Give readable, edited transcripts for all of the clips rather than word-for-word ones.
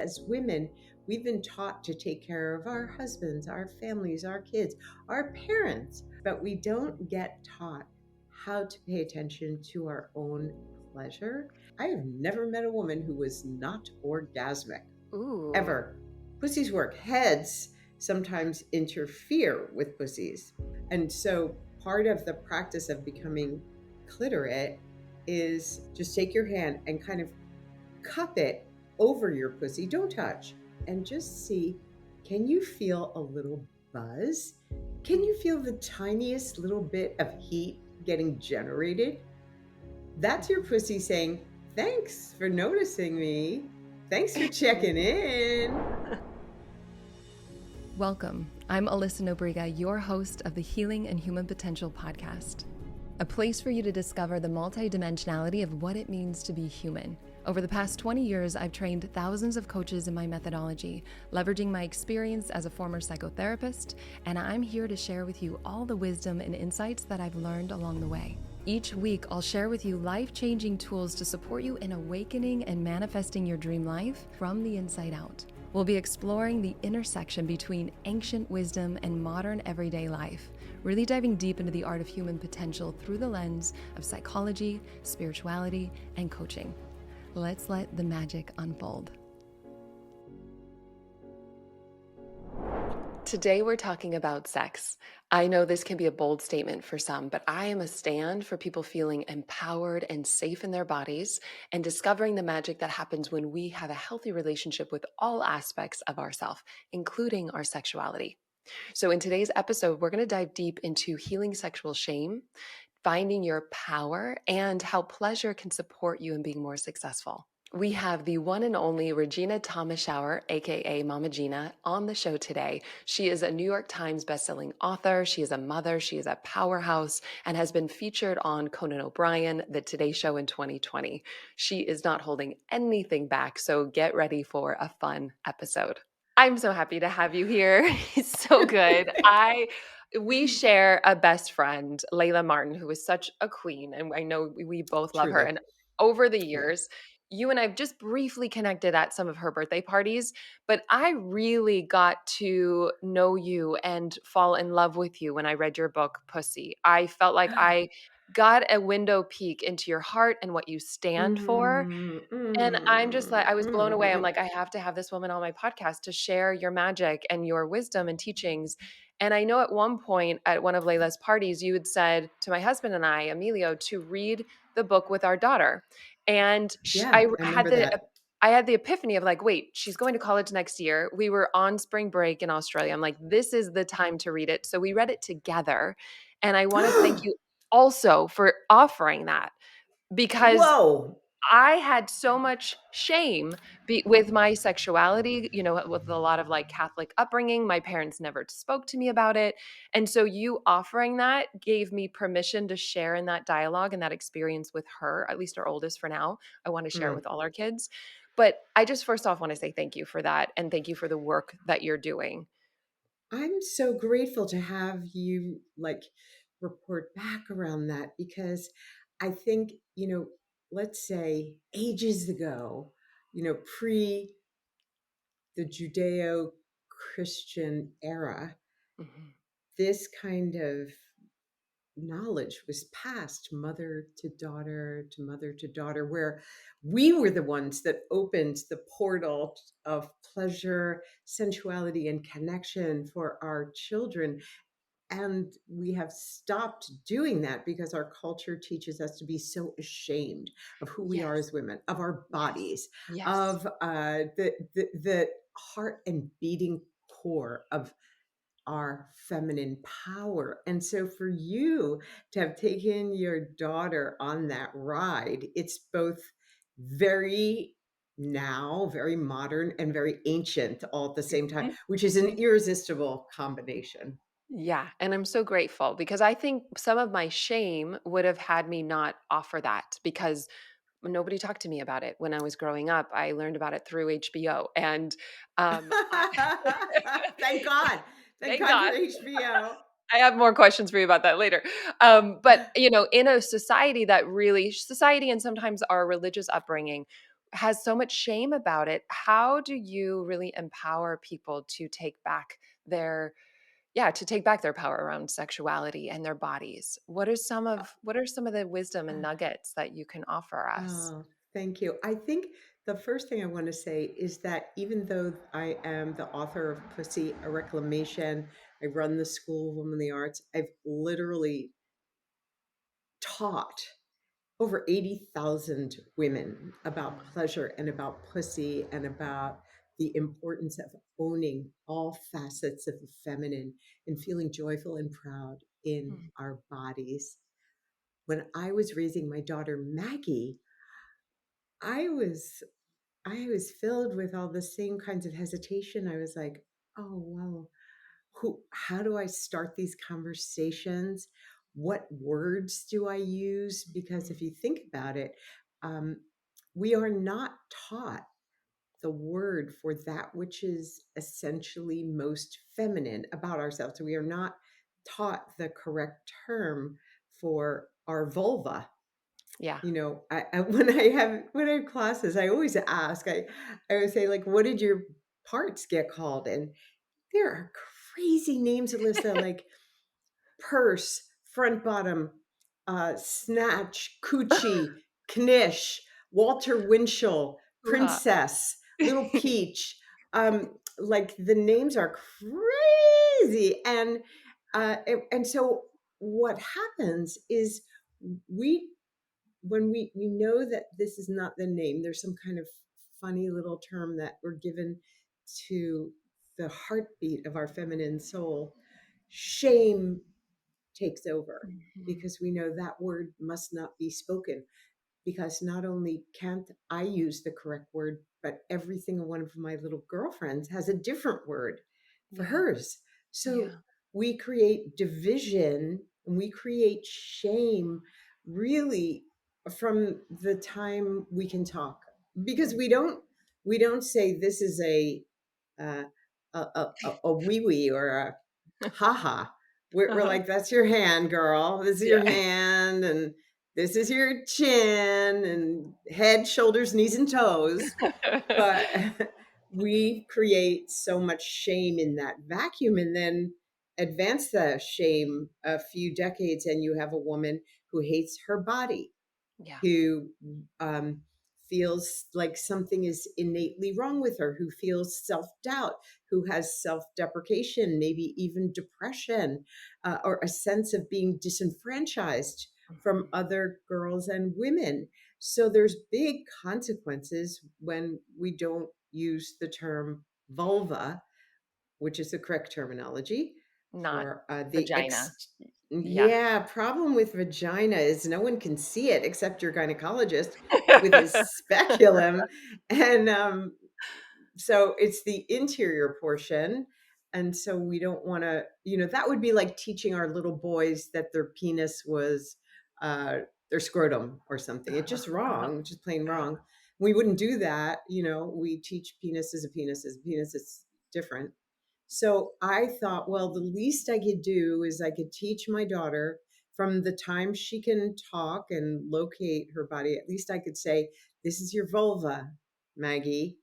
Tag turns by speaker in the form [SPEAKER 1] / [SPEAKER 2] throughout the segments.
[SPEAKER 1] As women, we've been taught to take care of our husbands, our families, our kids, our parents, but we don't get taught how to pay attention to our own pleasure. I have never met a woman who was not orgasmic,
[SPEAKER 2] Ooh.
[SPEAKER 1] ever. Pussies work. Heads sometimes interfere with pussies. And so part of the practice of becoming clitorate is just take your hand and kind of cup it over your pussy. Don't touch. And just see, can you feel a little buzz? Can you feel the tiniest little bit of heat getting generated? That's your pussy saying, thanks for noticing me. Thanks for checking in.
[SPEAKER 3] Welcome. I'm Alyssa Nobriga, your host of the Healing and Human Potential podcast, a place for you to discover the multidimensionality of what it means to be human. Over the past 20 years, I've trained thousands of coaches in my methodology, leveraging my experience as a former psychotherapist, and I'm here to share with you all the wisdom and insights that I've learned along the way. Each week, I'll share with you life-changing tools to support you in awakening and manifesting your dream life from the inside out. We'll be exploring the intersection between ancient wisdom and modern everyday life, really diving deep into the art of human potential through the lens of psychology, spirituality, and coaching. Let's let the magic unfold. Today we're talking about sex. I know this can be a bold statement for some, but I am a stand for people feeling empowered and safe in their bodies and discovering the magic that happens when we have a healthy relationship with all aspects of ourselves, including our sexuality. So in today's episode, we're going to dive deep into healing sexual shame, finding your power, and how pleasure can support you in being more successful. We have the one and only Regena Thomashauer, aka Mama Gena, on the show today. She is a New York Times bestselling author. She is a mother. She is a powerhouse and has been featured on Conan O'Brian, The Today Show in 2020. She is not holding anything back, so get ready for a fun episode. I'm so happy to have you here. It's so good. We share a best friend, Layla Martin, who is such a queen, and I know we both love her.
[SPEAKER 1] Truly.
[SPEAKER 3] And over the
[SPEAKER 1] Yeah.
[SPEAKER 3] years, you and I've just briefly connected at some of her birthday parties, but I really got to know you and fall in love with you when I read your book, Pussy. I felt like I got a window peek into your heart and what you stand for. And I'm just like, I was blown away. I'm like, I have to have this woman on my podcast to share your magic and your wisdom and teachings. And I know at one point at one of Layla's parties, you had said to my husband and I, Emilio, to read the book with our daughter. And
[SPEAKER 1] Yeah, I remember that.
[SPEAKER 3] I had the epiphany of like, wait, she's going to college next year. We were on spring break in Australia. I'm like, this is the time to read it. So we read it together. And I want to thank you also for offering that because
[SPEAKER 1] Whoa.
[SPEAKER 3] I had so much shame with my sexuality, with a lot of like Catholic upbringing. My parents never spoke to me about it. And so you offering that gave me permission to share in that dialogue and that experience with her, at least our oldest for now. I want to share it with all our kids. But I just first off want to say thank you for that. And thank you for the work that you're doing.
[SPEAKER 1] I'm so grateful to have you report back around that because I think, let's say ages ago, pre the Judeo Christian era,
[SPEAKER 3] Mhm.
[SPEAKER 1] this kind of knowledge was passed mother to daughter to mother to daughter, where we were the ones that opened the portal of pleasure, sensuality, and connection for our children. And we have stopped doing that because our culture teaches us to be so ashamed of who we are
[SPEAKER 3] Yes.
[SPEAKER 1] as women, of our bodies,
[SPEAKER 3] Yes.
[SPEAKER 1] of the heart and beating core of our feminine power. And so for you to have taken your daughter on that ride, it's both very very modern and very ancient all at the same time,
[SPEAKER 3] Mhm.
[SPEAKER 1] which is an irresistible combination.
[SPEAKER 3] Yeah. And I'm so grateful because I think some of my shame would have had me not offer that because nobody talked to me about it when I was growing up. I learned about it through HBO. And I,
[SPEAKER 1] Thank God. Thank
[SPEAKER 3] thank
[SPEAKER 1] God for
[SPEAKER 3] God.
[SPEAKER 1] HBO.
[SPEAKER 3] I have more questions for you about that later. But in a society that really, society and sometimes our religious upbringing has so much shame about it. How do you really empower people to take back their yeah, to take back their power around sexuality and their bodies? What are some of the wisdom and nuggets that you can offer us?
[SPEAKER 1] Oh, thank you. I think the first thing I want to say is that even though I am the author of Pussy, a Reclamation, I run the School of Womenly Arts, I've literally taught over 80,000 women about pleasure and about pussy and about the importance of owning all facets of the feminine and feeling joyful and proud in
[SPEAKER 3] Mm,
[SPEAKER 1] our bodies. When I was raising my daughter Maggie, I was I was filled with all the same kinds of hesitation. I was like, "Oh, wow, how do I start these conversations? What words do I use?" Because
[SPEAKER 3] mm,
[SPEAKER 1] if you think about it, um, we are not taught the word for that which is essentially most feminine about ourselves. So we are not taught the correct term for our vulva.
[SPEAKER 3] yeah.
[SPEAKER 1] When I have classes, I always ask. I would say, like, what did your parts get called? And there are crazy names, Alyssa, like purse, front bottom, snatch, coochie, knish, Walter Winchell,
[SPEAKER 3] Hoo-ha.
[SPEAKER 1] princess, little peach. Like the names are crazy, and so what happens is we when we know that this is not the name, there's some kind of funny little term that we're given to the heartbeat of our feminine soul. Shame takes over
[SPEAKER 3] Mhm.
[SPEAKER 1] because we know that word must not be spoken, because not only can't I use the correct word, but every single one of my little girlfriends has a different word for
[SPEAKER 3] Yeah.
[SPEAKER 1] hers. So
[SPEAKER 3] Yeah.
[SPEAKER 1] we create division and we create shame really from the time we can talk, because
[SPEAKER 3] Mm.
[SPEAKER 1] we don't say this is uh, a wee wee or a haha. We're
[SPEAKER 3] Uh-huh.
[SPEAKER 1] like, that's your hand, girl. This is your
[SPEAKER 3] Yeah.
[SPEAKER 1] hand, and this is your chin, and head, shoulders, knees, and toes. But we create so much shame in that vacuum, and then advance the shame a few decades, and you have a woman who hates her body,
[SPEAKER 3] Yeah.
[SPEAKER 1] who feels like something is innately wrong with her, who feels self doubt, who has self deprecation, maybe even depression, or a sense of being disenfranchised from
[SPEAKER 3] Mhm.
[SPEAKER 1] other girls and women. So there's big consequences when we don't use the term vulva, which is the correct terminology
[SPEAKER 3] Not
[SPEAKER 1] for
[SPEAKER 3] vagina. Yeah.
[SPEAKER 1] yeah, problem with vagina is no one can see it except your gynecologist with his speculum, and so it's the interior portion. And so we don't want to, that would be like teaching our little boys that their penis was uh, their scrotum or something. It's
[SPEAKER 3] Uh-huh.
[SPEAKER 1] just
[SPEAKER 3] Uh-huh.
[SPEAKER 1] wrong, just plain
[SPEAKER 3] Uh-huh.
[SPEAKER 1] wrong. We wouldn't do that. We teach penis is a penis is a penis. It's different. So I thought, well, the least I could do is I could teach my daughter from the time she can talk and locate her body. At least I could say, this is your vulva, Maggie,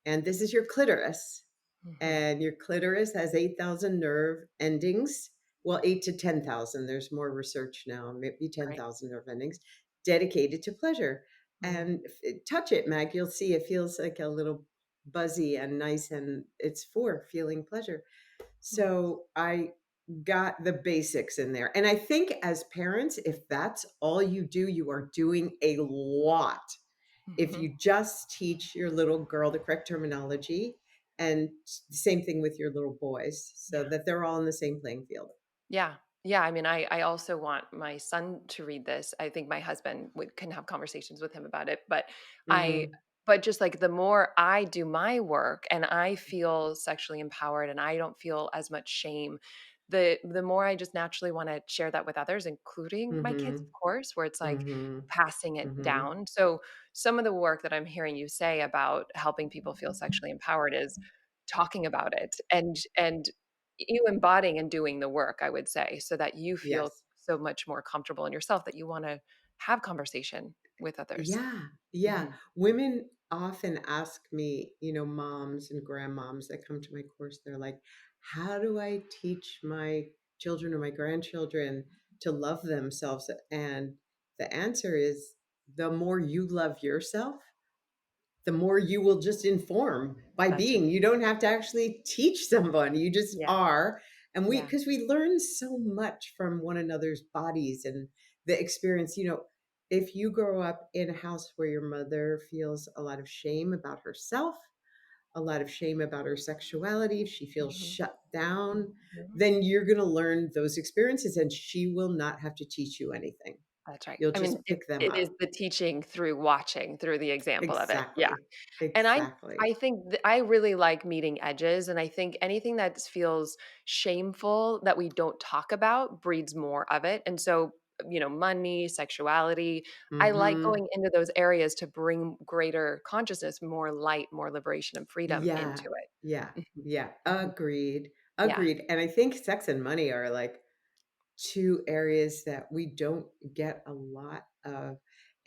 [SPEAKER 1] and this is your clitoris.
[SPEAKER 3] Mhm.
[SPEAKER 1] And your clitoris has 8,000 nerve endings. Well, 8 to 10,000. There's more research now, maybe
[SPEAKER 3] Right.
[SPEAKER 1] 10,000 nerve endings dedicated to pleasure.
[SPEAKER 3] Mm.
[SPEAKER 1] And touch it, Mag. You'll see it feels like a little buzzy and nice, and it's for feeling pleasure.
[SPEAKER 3] Mm.
[SPEAKER 1] So I got the basics in there. And I think as parents, if that's all you do, you are doing a lot. If
[SPEAKER 3] Mhm.
[SPEAKER 1] you just teach your little girl the correct terminology, and the same thing with your little boys, so
[SPEAKER 3] Yeah.
[SPEAKER 1] that they're all in the same playing field.
[SPEAKER 3] Yeah. Yeah. I mean, I also want my son to read this. I think my husband can have conversations with him about it.
[SPEAKER 1] Hmm.
[SPEAKER 3] But just like the more I do my work and I feel sexually empowered and I don't feel as much shame, the more I just naturally want to share that with others, including my kids,
[SPEAKER 1] Hmm.
[SPEAKER 3] of course, where it's like
[SPEAKER 1] Hmm.
[SPEAKER 3] passing it
[SPEAKER 1] Hmm.
[SPEAKER 3] down. So some of the work that I'm hearing you say about helping people feel sexually empowered is talking about it and you embodying and doing the work, I would say, so that you feel
[SPEAKER 1] Yes.
[SPEAKER 3] so much more comfortable in yourself that you wanna have conversation. with others.
[SPEAKER 1] Yeah, yeah.
[SPEAKER 3] Mhm.
[SPEAKER 1] Women often ask me, moms and grandmoms that come to my course, they're like, how do I teach my children or my grandchildren to love themselves? And the answer is the more you love yourself, the more you will just inform by
[SPEAKER 3] That's right.
[SPEAKER 1] being. You don't have to actually teach someone. You just
[SPEAKER 3] Yeah.
[SPEAKER 1] are. And
[SPEAKER 3] Yeah.
[SPEAKER 1] because we learn so much from one another's bodies and the experience, if you grow up in a house where your mother feels a lot of shame about herself, a lot of shame about her sexuality, if she feels
[SPEAKER 3] Mhm.
[SPEAKER 1] shut down,
[SPEAKER 3] Mhm.
[SPEAKER 1] then you're going to learn those experiences and she will not have to teach you anything.
[SPEAKER 3] That's right.
[SPEAKER 1] You'll
[SPEAKER 3] I mean,
[SPEAKER 1] just pick them
[SPEAKER 3] it is
[SPEAKER 1] up.
[SPEAKER 3] the teaching through watching, through the example of it. Yeah.
[SPEAKER 1] Exactly.
[SPEAKER 3] And
[SPEAKER 1] Exactly.
[SPEAKER 3] I think I really like meeting edges, and I think anything that feels shameful that we don't talk about breeds more of it. And so, money, sexuality, I like
[SPEAKER 1] Mhm.
[SPEAKER 3] going into those areas to bring greater consciousness, more light, more liberation and freedom
[SPEAKER 1] Yeah.
[SPEAKER 3] into
[SPEAKER 1] Yeah.
[SPEAKER 3] it. Mhm.
[SPEAKER 1] Yeah.
[SPEAKER 3] Mhm.
[SPEAKER 1] Agreed.
[SPEAKER 3] Yeah.
[SPEAKER 1] Agreed. And I think sex and money are like 2 areas that we don't get a lot of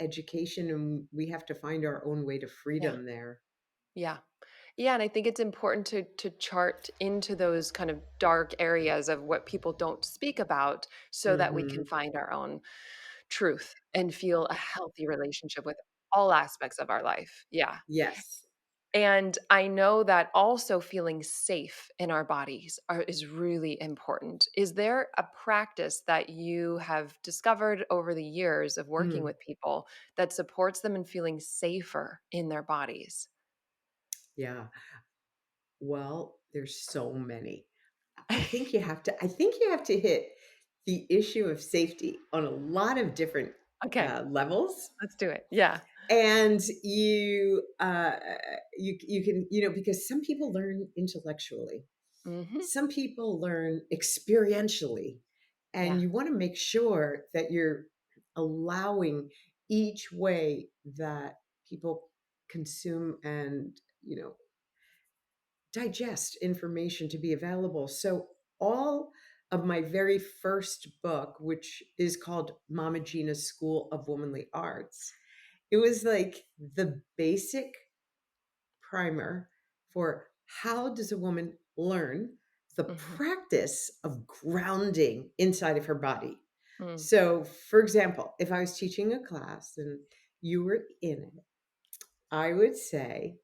[SPEAKER 1] education, and we have to find our own way to
[SPEAKER 3] Yeah.
[SPEAKER 1] freedom there.
[SPEAKER 3] Yeah. Yeah, and I think it's important to chart into those kind of dark areas of what people don't speak about so that we can
[SPEAKER 1] Mhm.
[SPEAKER 3] find our own truth and feel a healthy relationship with all aspects of our life. Yeah.
[SPEAKER 1] Yes.
[SPEAKER 3] And I know that also feeling safe in our bodies is really important. Is there a practice that you have discovered over the years of working
[SPEAKER 1] Mm.
[SPEAKER 3] with people that supports them in feeling safer in their bodies?
[SPEAKER 1] Yeah. Well, there's so many. I think you have to hit the issue of safety on a lot of different,
[SPEAKER 3] Okay,
[SPEAKER 1] levels.
[SPEAKER 3] let's do it. Yeah.
[SPEAKER 1] And you can, because some people learn intellectually,
[SPEAKER 3] Mhm.
[SPEAKER 1] some people learn experientially, and
[SPEAKER 3] Yeah.
[SPEAKER 1] you want to make sure that you're allowing each way that people consume and, digest information to be available. So all of my very first book, which is called Mama Gena's School of Womanly Arts, it was like the basic primer for how does a woman learn the
[SPEAKER 3] Mhm.
[SPEAKER 1] practice of grounding inside of her body.
[SPEAKER 3] Mm.
[SPEAKER 1] So, for example, if I was teaching a class and you were in it, I would say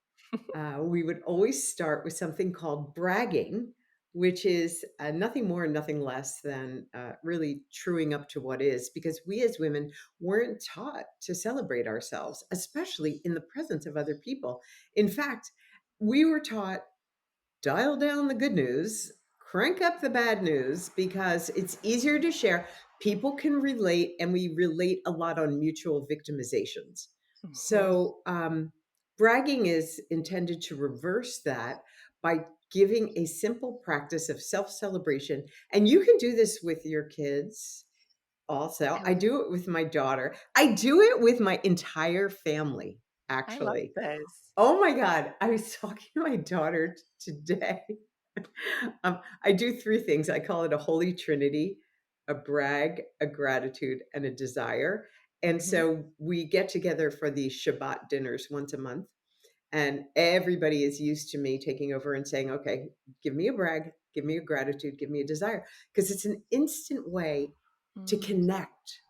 [SPEAKER 1] we would always start with something called bragging, which is nothing more and nothing less than really truing up to what is, because we as women weren't taught to celebrate ourselves, especially in the presence of other people. In fact, we were taught dial down the good news, crank up the bad news because it's easier to share. People can relate, and we relate a lot on mutual victimizations.
[SPEAKER 3] Mhm.
[SPEAKER 1] So, bragging is intended to reverse that by giving a simple practice of self celebration. And you can do this with your kids also.
[SPEAKER 3] I
[SPEAKER 1] I
[SPEAKER 3] love
[SPEAKER 1] do it with my daughter, I do it with my entire family,
[SPEAKER 3] I love
[SPEAKER 1] actually.
[SPEAKER 3] this.
[SPEAKER 1] Oh my God. I was talking to my daughter today. I do three things. I call it a holy trinity: a brag, a gratitude, and a desire. And
[SPEAKER 3] Mhm.
[SPEAKER 1] so we get together for these Shabbat dinners once a month. And everybody is used to me taking over and saying, okay, give me a brag, give me a gratitude, give me a desire. Because it's an instant way to
[SPEAKER 3] Mm.
[SPEAKER 1] connect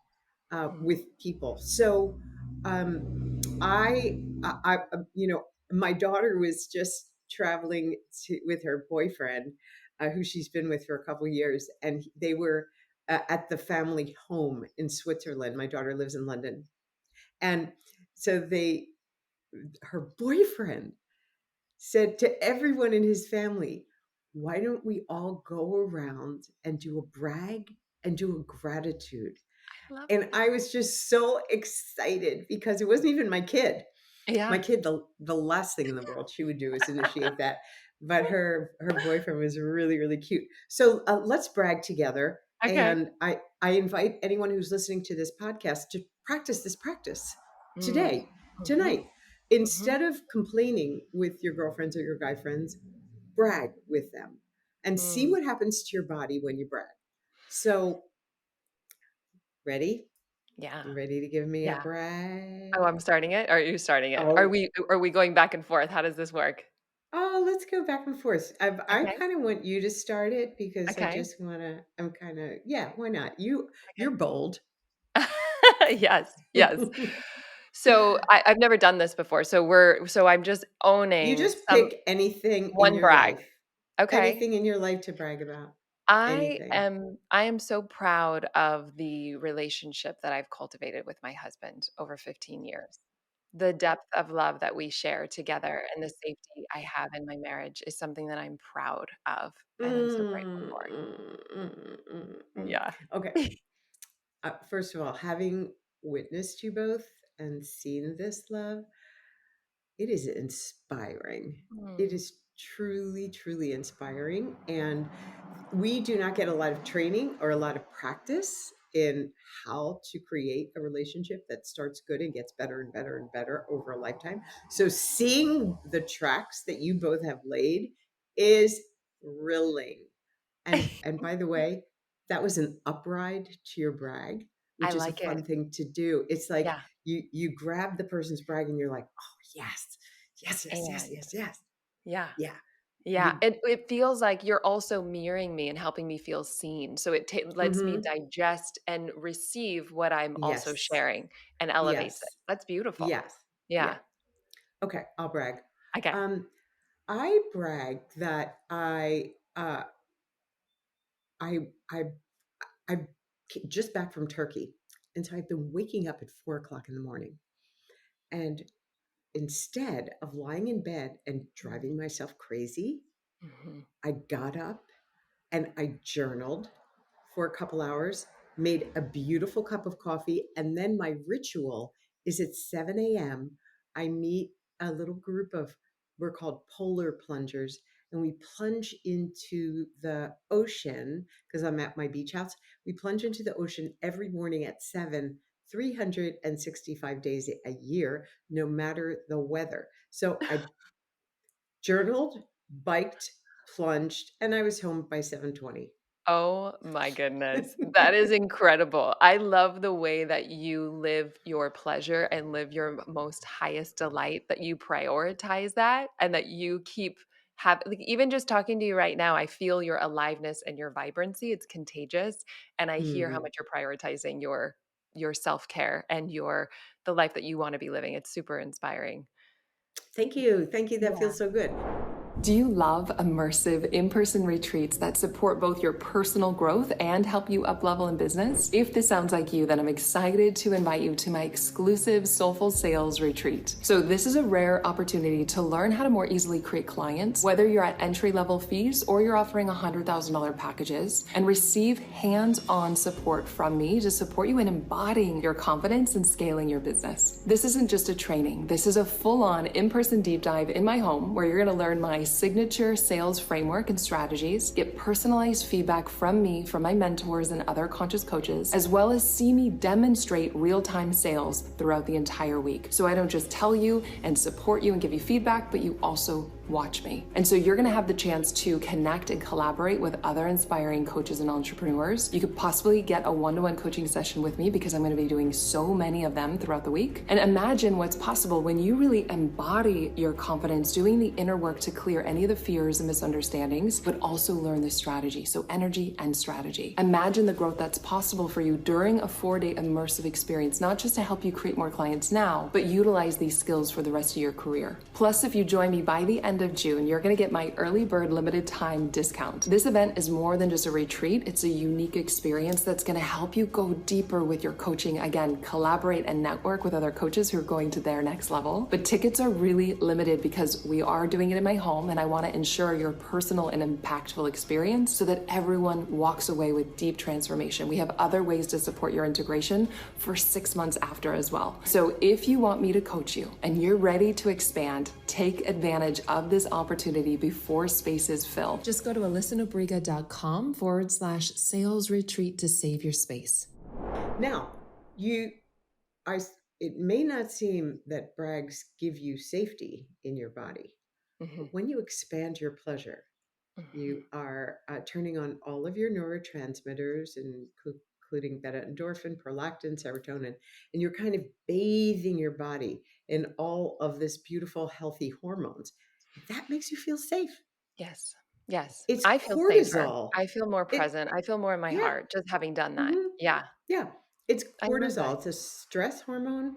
[SPEAKER 3] Mm.
[SPEAKER 1] with people. So my daughter was just traveling with her boyfriend, who she's been with for a couple years, and they were at the family home in Switzerland. My daughter lives in London, and so her boyfriend said to everyone in his family, "Why don't we all go around and do a brag and do a gratitude?"
[SPEAKER 3] I love
[SPEAKER 1] And
[SPEAKER 3] this.
[SPEAKER 1] I was just so excited because it wasn't even my kid. My
[SPEAKER 3] Yeah.
[SPEAKER 1] kid, the last thing in the world she would do is initiate that. But her boyfriend was really, really cute. So let's brag together.
[SPEAKER 3] Okay.
[SPEAKER 1] And I invite anyone who's listening to this podcast to practice this practice
[SPEAKER 3] Mm.
[SPEAKER 1] today,
[SPEAKER 3] Mhm.
[SPEAKER 1] tonight.
[SPEAKER 3] Mhm.
[SPEAKER 1] Instead of complaining with your girlfriends or your guy friends, brag with them and see
[SPEAKER 3] Mm.
[SPEAKER 1] what happens to your body when you brag. So, ready?
[SPEAKER 3] Yeah.
[SPEAKER 1] You ready to give me a
[SPEAKER 3] Yeah. Oh,
[SPEAKER 1] brag?
[SPEAKER 3] I'm starting it? Or are you starting it?
[SPEAKER 1] Oh,
[SPEAKER 3] Are we going back and forth? How does this work?
[SPEAKER 1] oh, let's go back and forth. I
[SPEAKER 3] Okay.
[SPEAKER 1] kind of want you to start it because I
[SPEAKER 3] Okay.
[SPEAKER 1] just want to. I'm kind of yeah. Why not? You're
[SPEAKER 3] Okay.
[SPEAKER 1] bold.
[SPEAKER 3] Yes. Yes. So I've never done this before. So I'm just
[SPEAKER 1] You
[SPEAKER 3] owning
[SPEAKER 1] just pick anything in
[SPEAKER 3] one
[SPEAKER 1] your
[SPEAKER 3] brag.
[SPEAKER 1] life,
[SPEAKER 3] Okay.
[SPEAKER 1] anything in your life to brag about.
[SPEAKER 3] I
[SPEAKER 1] Anything.
[SPEAKER 3] am I am so proud of the relationship that I've cultivated with my husband over 15 years. The depth of love that we share together and the safety I have in my marriage is something that I'm proud of and I'm so grateful
[SPEAKER 1] Mm,
[SPEAKER 3] for.
[SPEAKER 1] mm, mm, mm, mm.
[SPEAKER 3] Yeah.
[SPEAKER 1] Okay. First of all, having witnessed you both and seen this love, it is inspiring. It
[SPEAKER 3] Mm.
[SPEAKER 1] is truly, truly inspiring. And we do not get a lot of training or a lot of practice in how to create a relationship that starts good and gets better and better and better over a lifetime. So seeing the tracks that you both have laid is thrilling. And by the way, that was an upride to your brag,
[SPEAKER 3] I
[SPEAKER 1] which is a
[SPEAKER 3] like it.
[SPEAKER 1] fun thing to do. It's like
[SPEAKER 3] Yeah.
[SPEAKER 1] you grab the person's brag and you're like, oh yes, yes, yes, yes,
[SPEAKER 3] And
[SPEAKER 1] yes, yes.
[SPEAKER 3] yeah.
[SPEAKER 1] Yeah.
[SPEAKER 3] Yeah,
[SPEAKER 1] You
[SPEAKER 3] it feels like you're also mirroring me and helping me feel seen. So it lets me
[SPEAKER 1] mm-hmm.
[SPEAKER 3] digest and receive what I'm also
[SPEAKER 1] Yes.
[SPEAKER 3] sharing and elevates it.
[SPEAKER 1] Yes.
[SPEAKER 3] That's beautiful.
[SPEAKER 1] Yes. Yeah.
[SPEAKER 3] Yeah.
[SPEAKER 1] Okay, I'll brag.
[SPEAKER 3] Okay.
[SPEAKER 1] Um, I brag that I I I'm just back from Turkey. And so I've been waking up at 4 o'clock in the morning. And instead of lying in bed and driving myself crazy,
[SPEAKER 3] Mhm.
[SPEAKER 1] I got up and I journaled for a couple hours, made a beautiful cup of coffee, and then my ritual is at 7 a.m. I meet a little group of, we're called polar plungers, and we plunge into the ocean because I'm at my beach house. We plunge into the ocean every morning at 7, 365 days a year, no matter the weather. So I journaled, biked, plunged, and I was home by 7:20.
[SPEAKER 3] Oh my goodness. That is incredible. I love the way that you live your pleasure and live your most highest delight, that you prioritize that and that you keep have like even just talking to you right now, I feel your aliveness and your vibrancy. It's contagious. And I hear how
[SPEAKER 1] Mhm.
[SPEAKER 3] much you're prioritizing your self-care and your the life that you want to be living. It's super inspiring.
[SPEAKER 1] Thank you. Thank you. That
[SPEAKER 3] Yeah.
[SPEAKER 1] feels so good.
[SPEAKER 3] Do you love immersive in-person retreats that support both your personal growth and help you up-level in business? If this sounds like you, then I'm excited to invite you to my exclusive Soulful Sales Retreat. So this is a rare opportunity to learn how to more easily create clients, whether you're at entry-level fees or you're offering $100,000 packages, and receive hands-on support from me to support you in embodying your confidence and scaling your business. This isn't just a training. This is a full-on in-person deep dive in my home where you're going to learn my signature sales framework and strategies, get personalized feedback from me, from my mentors and other conscious coaches, as well as see me demonstrate real-time sales throughout the entire week. So I don't just tell you and support you and give you feedback, but you also watch me. And so you're gonna have the chance to connect and collaborate with other inspiring coaches and entrepreneurs. You could possibly get a one-to-one coaching session with me because I'm gonna be doing so many of them throughout the week. And imagine what's possible when you really embody your confidence, doing the inner work to clear any of the fears and misunderstandings, but also learn the strategy. So energy and strategy. Imagine the growth that's possible for you during a 4-day immersive experience, not just to help you create more clients now, but utilize these skills for the rest of your career. Plus, if you join me by the end of June, you're going to get my early bird limited time discount. This event is more than just a retreat. It's a unique experience that's going to help you go deeper with your coaching. Again, collaborate and network with other coaches who are going to their next level. But tickets are really limited because we are doing it in my home and I want to ensure your personal and impactful experience so that everyone walks away with deep transformation. We have other ways to support your integration for 6 months after as well. So if you want me to coach you and you're ready to expand, take advantage of this opportunity before spaces fill. Just go to alyssanobriga.com/sales retreat to save your space.
[SPEAKER 1] Now, you, I, it may not seem that brags give you safety in your body,
[SPEAKER 3] Mhm,
[SPEAKER 1] but when you expand your pleasure,
[SPEAKER 3] mhm,
[SPEAKER 1] you are turning on all of your neurotransmitters and including beta endorphin, prolactin, serotonin, and you're kind of bathing your body in all of this beautiful, healthy hormones. That makes you feel safe.
[SPEAKER 3] Yes. Yes.
[SPEAKER 1] It's
[SPEAKER 3] I feel safer.
[SPEAKER 1] cortisol.
[SPEAKER 3] I feel more
[SPEAKER 1] It,
[SPEAKER 3] present. I feel more in my
[SPEAKER 1] yeah.
[SPEAKER 3] heart just having done that.
[SPEAKER 1] Hmm.
[SPEAKER 3] Yeah.
[SPEAKER 1] Yeah. It's
[SPEAKER 3] I love
[SPEAKER 1] cortisol.
[SPEAKER 3] it.
[SPEAKER 1] It's a stress hormone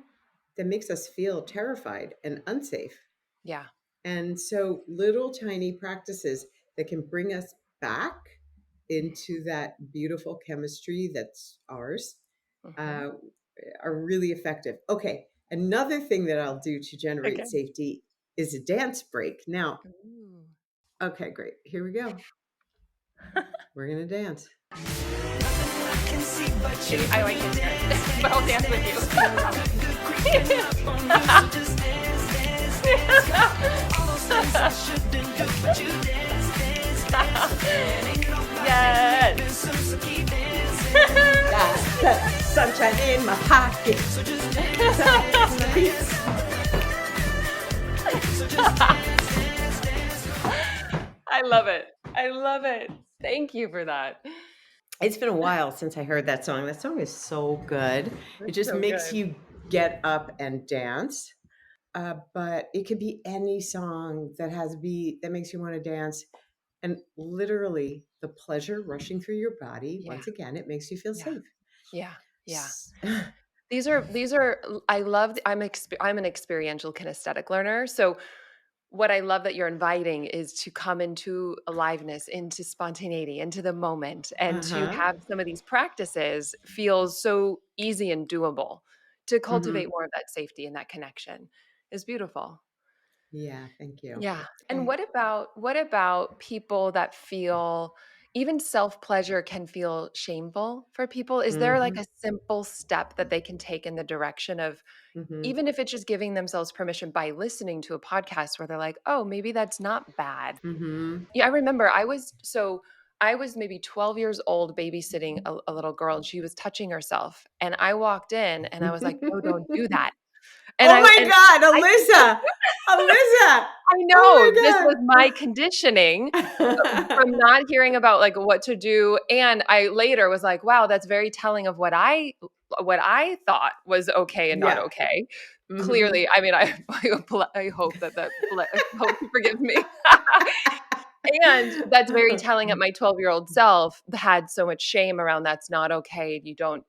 [SPEAKER 1] that makes us feel terrified and unsafe.
[SPEAKER 3] Yeah.
[SPEAKER 1] And so, little tiny practices that can bring us back into that beautiful chemistry that's ours
[SPEAKER 3] Mm-hmm.
[SPEAKER 1] uh, are really effective. Okay, another thing that I'll do to generate
[SPEAKER 3] Okay.
[SPEAKER 1] safety is a dance break. Now,
[SPEAKER 3] Ooh.
[SPEAKER 1] okay, great. Here we go. We're going to dance.
[SPEAKER 3] Maybe I like it here, but I'll dance with you. Yes.
[SPEAKER 1] Got the sunshine in my pocket.
[SPEAKER 3] I love it. I love it. Thank you for that.
[SPEAKER 1] It's been a while since I heard that song. That song is so good. It
[SPEAKER 3] That's
[SPEAKER 1] just
[SPEAKER 3] so
[SPEAKER 1] makes
[SPEAKER 3] good.
[SPEAKER 1] you get up and dance. But it could be any song that has a beat that makes you want to dance. And literally, the pleasure rushing through your body.
[SPEAKER 3] Yeah.
[SPEAKER 1] Once again, it makes you feel
[SPEAKER 3] Yeah.
[SPEAKER 1] safe.
[SPEAKER 3] Yeah. Yeah.
[SPEAKER 1] S-
[SPEAKER 3] These are I love I'm an experiential kinesthetic learner. So what I love that you're inviting is to come into aliveness, into spontaneity, into the moment, and to
[SPEAKER 1] Uh-huh.
[SPEAKER 3] have some of these practices feels so easy and doable to
[SPEAKER 1] Hmm.
[SPEAKER 3] cultivate more of that safety and that connection is beautiful.
[SPEAKER 1] Yeah, thank you.
[SPEAKER 3] Yeah. And
[SPEAKER 1] I,
[SPEAKER 3] what about people that feel even self-pleasure can feel shameful for people? Is there like
[SPEAKER 1] hmm
[SPEAKER 3] a simple step that they can take in the direction of
[SPEAKER 1] hmm
[SPEAKER 3] even if it's just giving themselves permission by listening to a podcast where they're like, "Oh, maybe that's not bad."
[SPEAKER 1] hmm
[SPEAKER 3] Yeah, I remember I was maybe 12 years old babysitting a little girl and she was touching herself and I walked in and I was like, "No, don't do that." And
[SPEAKER 1] Oh my God,
[SPEAKER 3] I
[SPEAKER 1] Alyssa! Alyssa!
[SPEAKER 3] I know this was
[SPEAKER 1] Oh
[SPEAKER 3] my conditioning
[SPEAKER 1] my
[SPEAKER 3] from not hearing about like what to do. And I later was like, wow, that's very telling of what I thought was okay and not
[SPEAKER 1] God!
[SPEAKER 3] okay.
[SPEAKER 1] Yeah. Hmm.
[SPEAKER 3] Clearly, I mean, I hope I hope you forgive me. And that's very telling at my 12-year-old self had so much shame around that's not okay. You don't,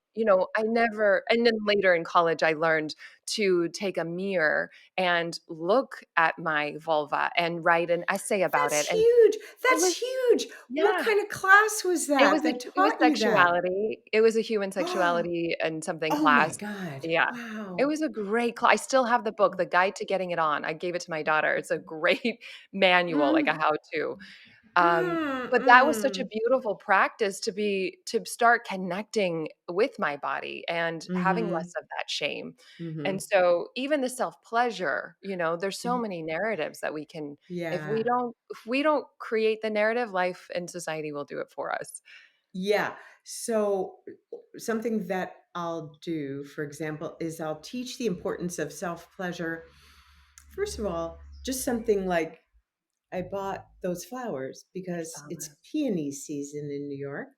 [SPEAKER 3] I never, and then later in college, I learned to take a mirror and look at my vulva and write an essay about
[SPEAKER 1] That's
[SPEAKER 3] it. And
[SPEAKER 1] huge.
[SPEAKER 3] it
[SPEAKER 1] That's
[SPEAKER 3] was,
[SPEAKER 1] huge. What
[SPEAKER 3] yeah,
[SPEAKER 1] kind of class was that that
[SPEAKER 3] it was
[SPEAKER 1] taught you that?
[SPEAKER 3] sexuality. It was a human sexuality and something
[SPEAKER 1] Oh my
[SPEAKER 3] class.
[SPEAKER 1] God.
[SPEAKER 3] Yeah. It
[SPEAKER 1] Wow.
[SPEAKER 3] was a great class. I still have the book, The Guide to Getting It On. I gave it to my daughter. It's a great manual, like a
[SPEAKER 1] Mm,
[SPEAKER 3] how-to.
[SPEAKER 1] mm,
[SPEAKER 3] But that was such a
[SPEAKER 1] mm.
[SPEAKER 3] beautiful practice to start connecting with my body and having less
[SPEAKER 1] Mhm,
[SPEAKER 3] of that shame. And
[SPEAKER 1] mhm.
[SPEAKER 3] so even the self-pleasure, there's so many narratives that we can
[SPEAKER 1] Yeah.
[SPEAKER 3] if we don't create the narrative, life and society will do it for us.
[SPEAKER 1] Yeah. So something that I'll do, for example, is I'll teach the importance of self-pleasure. First of all, just something like I bought those flowers
[SPEAKER 3] I
[SPEAKER 1] because
[SPEAKER 3] saw
[SPEAKER 1] it's
[SPEAKER 3] that.
[SPEAKER 1] peony season in New York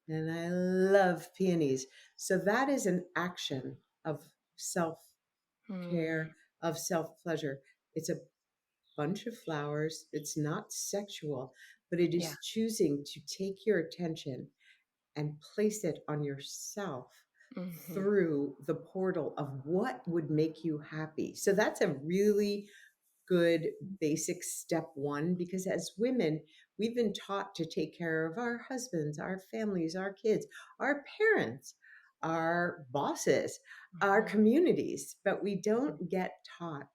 [SPEAKER 1] and I love peonies. So that is an action of self
[SPEAKER 3] Hmm.
[SPEAKER 1] care, of self pleasure. It's a bunch of flowers. It's not sexual, but it
[SPEAKER 3] Yeah.
[SPEAKER 1] is choosing to take your attention and place it on yourself
[SPEAKER 3] Mhm.
[SPEAKER 1] through the portal of what would make you happy. So that's a really good basic step one because as women, we've been taught to take care of our husbands, our families, our kids, our parents, our bosses, our
[SPEAKER 3] Mhm.
[SPEAKER 1] communities, but we
[SPEAKER 3] Mhm.
[SPEAKER 1] don't get taught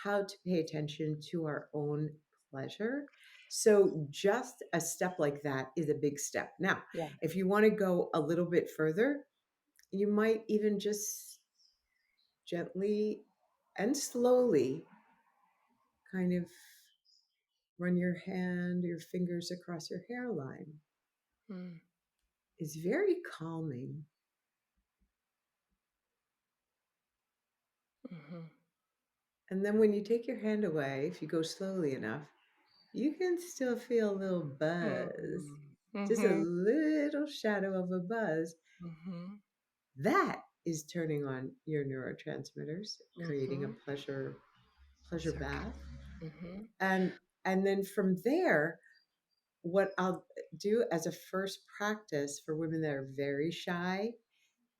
[SPEAKER 1] how to pay attention to our own pleasure. So, just a step like that is a big step. Now,
[SPEAKER 3] Yeah.
[SPEAKER 1] if you want to go a little bit further, you might even just gently and slowly kind of run your fingers across your hairline.
[SPEAKER 3] Mm.
[SPEAKER 1] Is very calming.
[SPEAKER 3] Mhm.
[SPEAKER 1] And then when you take your hand away, if you go slowly enough, you can still feel a little
[SPEAKER 3] Mm.
[SPEAKER 1] buzz. just a
[SPEAKER 3] Mhm.
[SPEAKER 1] little shadow of a buzz,
[SPEAKER 3] Mhm.
[SPEAKER 1] that is turning on your neurotransmitters, creating a
[SPEAKER 3] Mhm.
[SPEAKER 1] pleasure
[SPEAKER 3] So
[SPEAKER 1] bath.
[SPEAKER 3] good. Mhm.
[SPEAKER 1] And then from there, what I'll do as a first practice for women that are very shy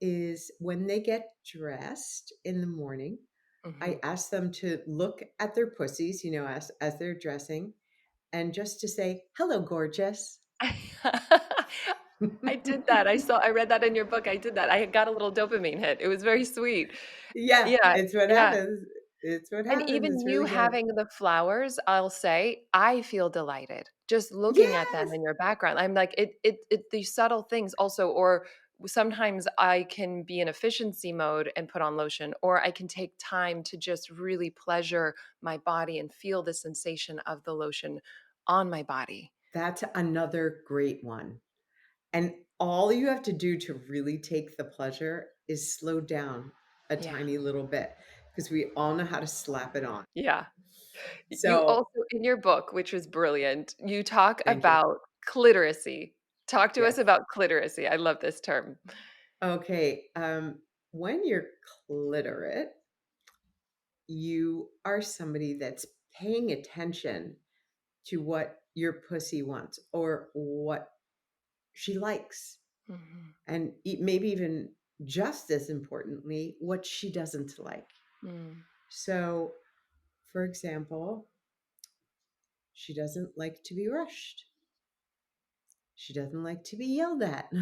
[SPEAKER 1] is when they get dressed in the morning, I
[SPEAKER 3] Mhm.
[SPEAKER 1] ask them to look at their pussies, as they're dressing, and just to say, "Hello, gorgeous."
[SPEAKER 3] I did that. I read that in your book. I did that. I got a little dopamine hit. It was very sweet.
[SPEAKER 1] Yeah,
[SPEAKER 3] Yeah,
[SPEAKER 1] it's what
[SPEAKER 3] yeah.
[SPEAKER 1] happens. It's what
[SPEAKER 3] And
[SPEAKER 1] happens.
[SPEAKER 3] even
[SPEAKER 1] It's
[SPEAKER 3] you
[SPEAKER 1] really good.
[SPEAKER 3] having the flowers, I'll say, I feel delighted just looking at them
[SPEAKER 1] Yes,
[SPEAKER 3] in your background. I'm like, it these subtle things also, or sometimes I can be in efficiency mode and put on lotion, or I can take time to just really pleasure my body and feel the sensation of the lotion on my body.
[SPEAKER 1] that's another great one. And all you have to do to really take the pleasure is slow down a
[SPEAKER 3] Yeah.
[SPEAKER 1] tiny little bit because we all know how to slap it on.
[SPEAKER 3] Yeah. You
[SPEAKER 1] So,
[SPEAKER 3] also, in your book, which was brilliant, you talk
[SPEAKER 1] thank you.
[SPEAKER 3] about cliteracy. Talk to us
[SPEAKER 1] Yes.
[SPEAKER 3] about cliteracy. I love this term.
[SPEAKER 1] Okay. When you're cliterate, you are somebody that's paying attention to what your pussy wants or what she likes.
[SPEAKER 3] Mhm.
[SPEAKER 1] And maybe even just as importantly, what she doesn't like.
[SPEAKER 3] Mm.
[SPEAKER 1] So, for example, she doesn't like to be rushed. She doesn't like to be yelled at.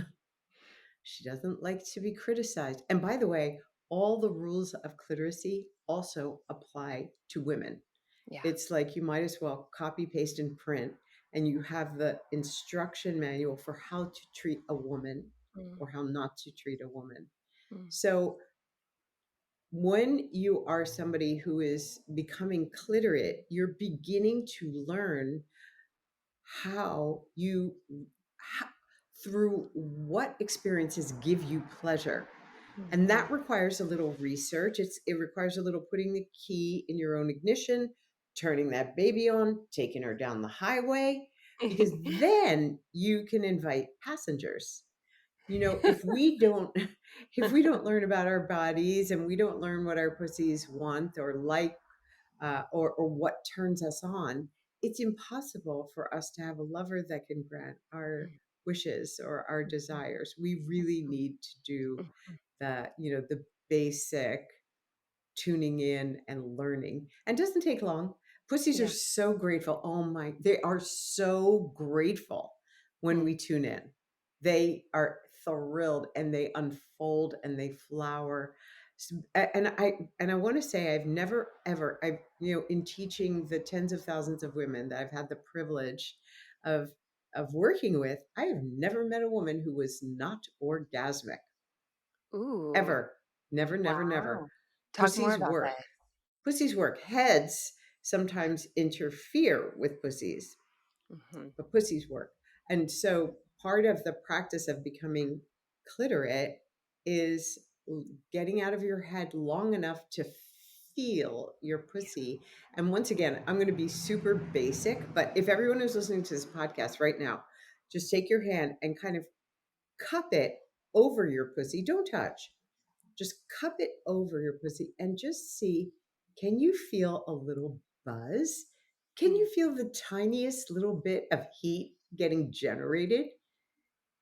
[SPEAKER 1] She doesn't like to be criticized. And by the way, all the rules of cliteracy also apply to women.
[SPEAKER 3] Yeah.
[SPEAKER 1] It's like you might as well copy, paste, and print, and you have the instruction manual for how to treat a woman
[SPEAKER 3] Mm,
[SPEAKER 1] or how not to treat a woman.
[SPEAKER 3] mm,
[SPEAKER 1] So when you are somebody who is becoming cliterate, you're beginning to learn how you how, through what experiences give you pleasure, and
[SPEAKER 3] mhm.
[SPEAKER 1] that requires a little research. It requires a little putting the key in your own ignition, turning that baby on, taking her down the highway, because then you can invite passengers. If we don't if we don't learn about our bodies and we don't learn what our pussies want or like, or what turns us on, it's impossible for us to have a lover that can grant our wishes or our desires. We really need to do the basic tuning in and learning. And it doesn't take long. Pussies are
[SPEAKER 3] Yeah.
[SPEAKER 1] so grateful. Oh my, they are so grateful when
[SPEAKER 3] Mm,
[SPEAKER 1] we tune in. They are thrilled and they unfold and they flower. And I want to say I've never ever I've in teaching the tens of thousands of women that I've had the privilege of working with, I have never met a woman who was not orgasmic.
[SPEAKER 3] ooh,
[SPEAKER 1] Ever. Never, never, never.
[SPEAKER 3] wow. Talk more
[SPEAKER 1] Pussies
[SPEAKER 3] about
[SPEAKER 1] work.
[SPEAKER 3] that.
[SPEAKER 1] Pussies work. Heads sometimes interfere with pussies,
[SPEAKER 3] Mhm.
[SPEAKER 1] but pussies work. And so part of the practice of becoming cliterate is getting out of your head long enough to feel your pussy. And once again, I'm going to be super basic, but if everyone who's listening to this podcast right now, just take your hand and kind of cup it over your pussy. Don't touch, just cup it over your pussy and just see, can you feel a little buzz? Can
[SPEAKER 3] Mm,
[SPEAKER 1] you feel the tiniest little bit of heat getting generated?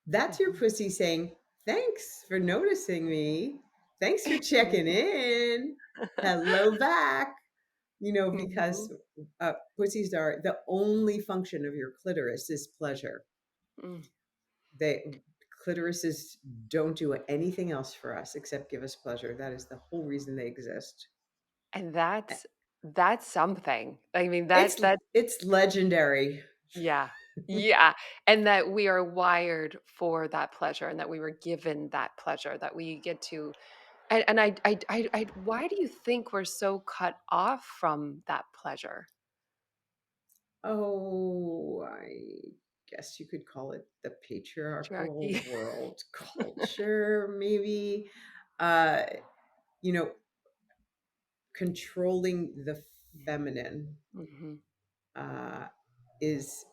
[SPEAKER 1] That's your
[SPEAKER 3] mhm,
[SPEAKER 1] pussy saying, thanks for noticing me. Thanks for checking
[SPEAKER 3] mhm.
[SPEAKER 1] in. Hello back.
[SPEAKER 3] Mhm.
[SPEAKER 1] Because pussies are the only function of your clitoris is pleasure.
[SPEAKER 3] Mm.
[SPEAKER 1] They Clitorises don't do anything else for us except give us pleasure. That is the whole reason they exist.
[SPEAKER 3] And that's something. I mean,
[SPEAKER 1] It's
[SPEAKER 3] that
[SPEAKER 1] it's legendary.
[SPEAKER 3] yeah. Yeah, and that we are wired for that pleasure and that we were given that pleasure, that we get to and why do you think we're so cut off from that pleasure?
[SPEAKER 1] Oh, I guess you could call it the patriarchal
[SPEAKER 3] Patriarchy.
[SPEAKER 1] world culture, maybe. Uh, you know, Controlling the
[SPEAKER 3] Yeah.
[SPEAKER 1] feminine
[SPEAKER 3] Mhm.
[SPEAKER 1] uh, is.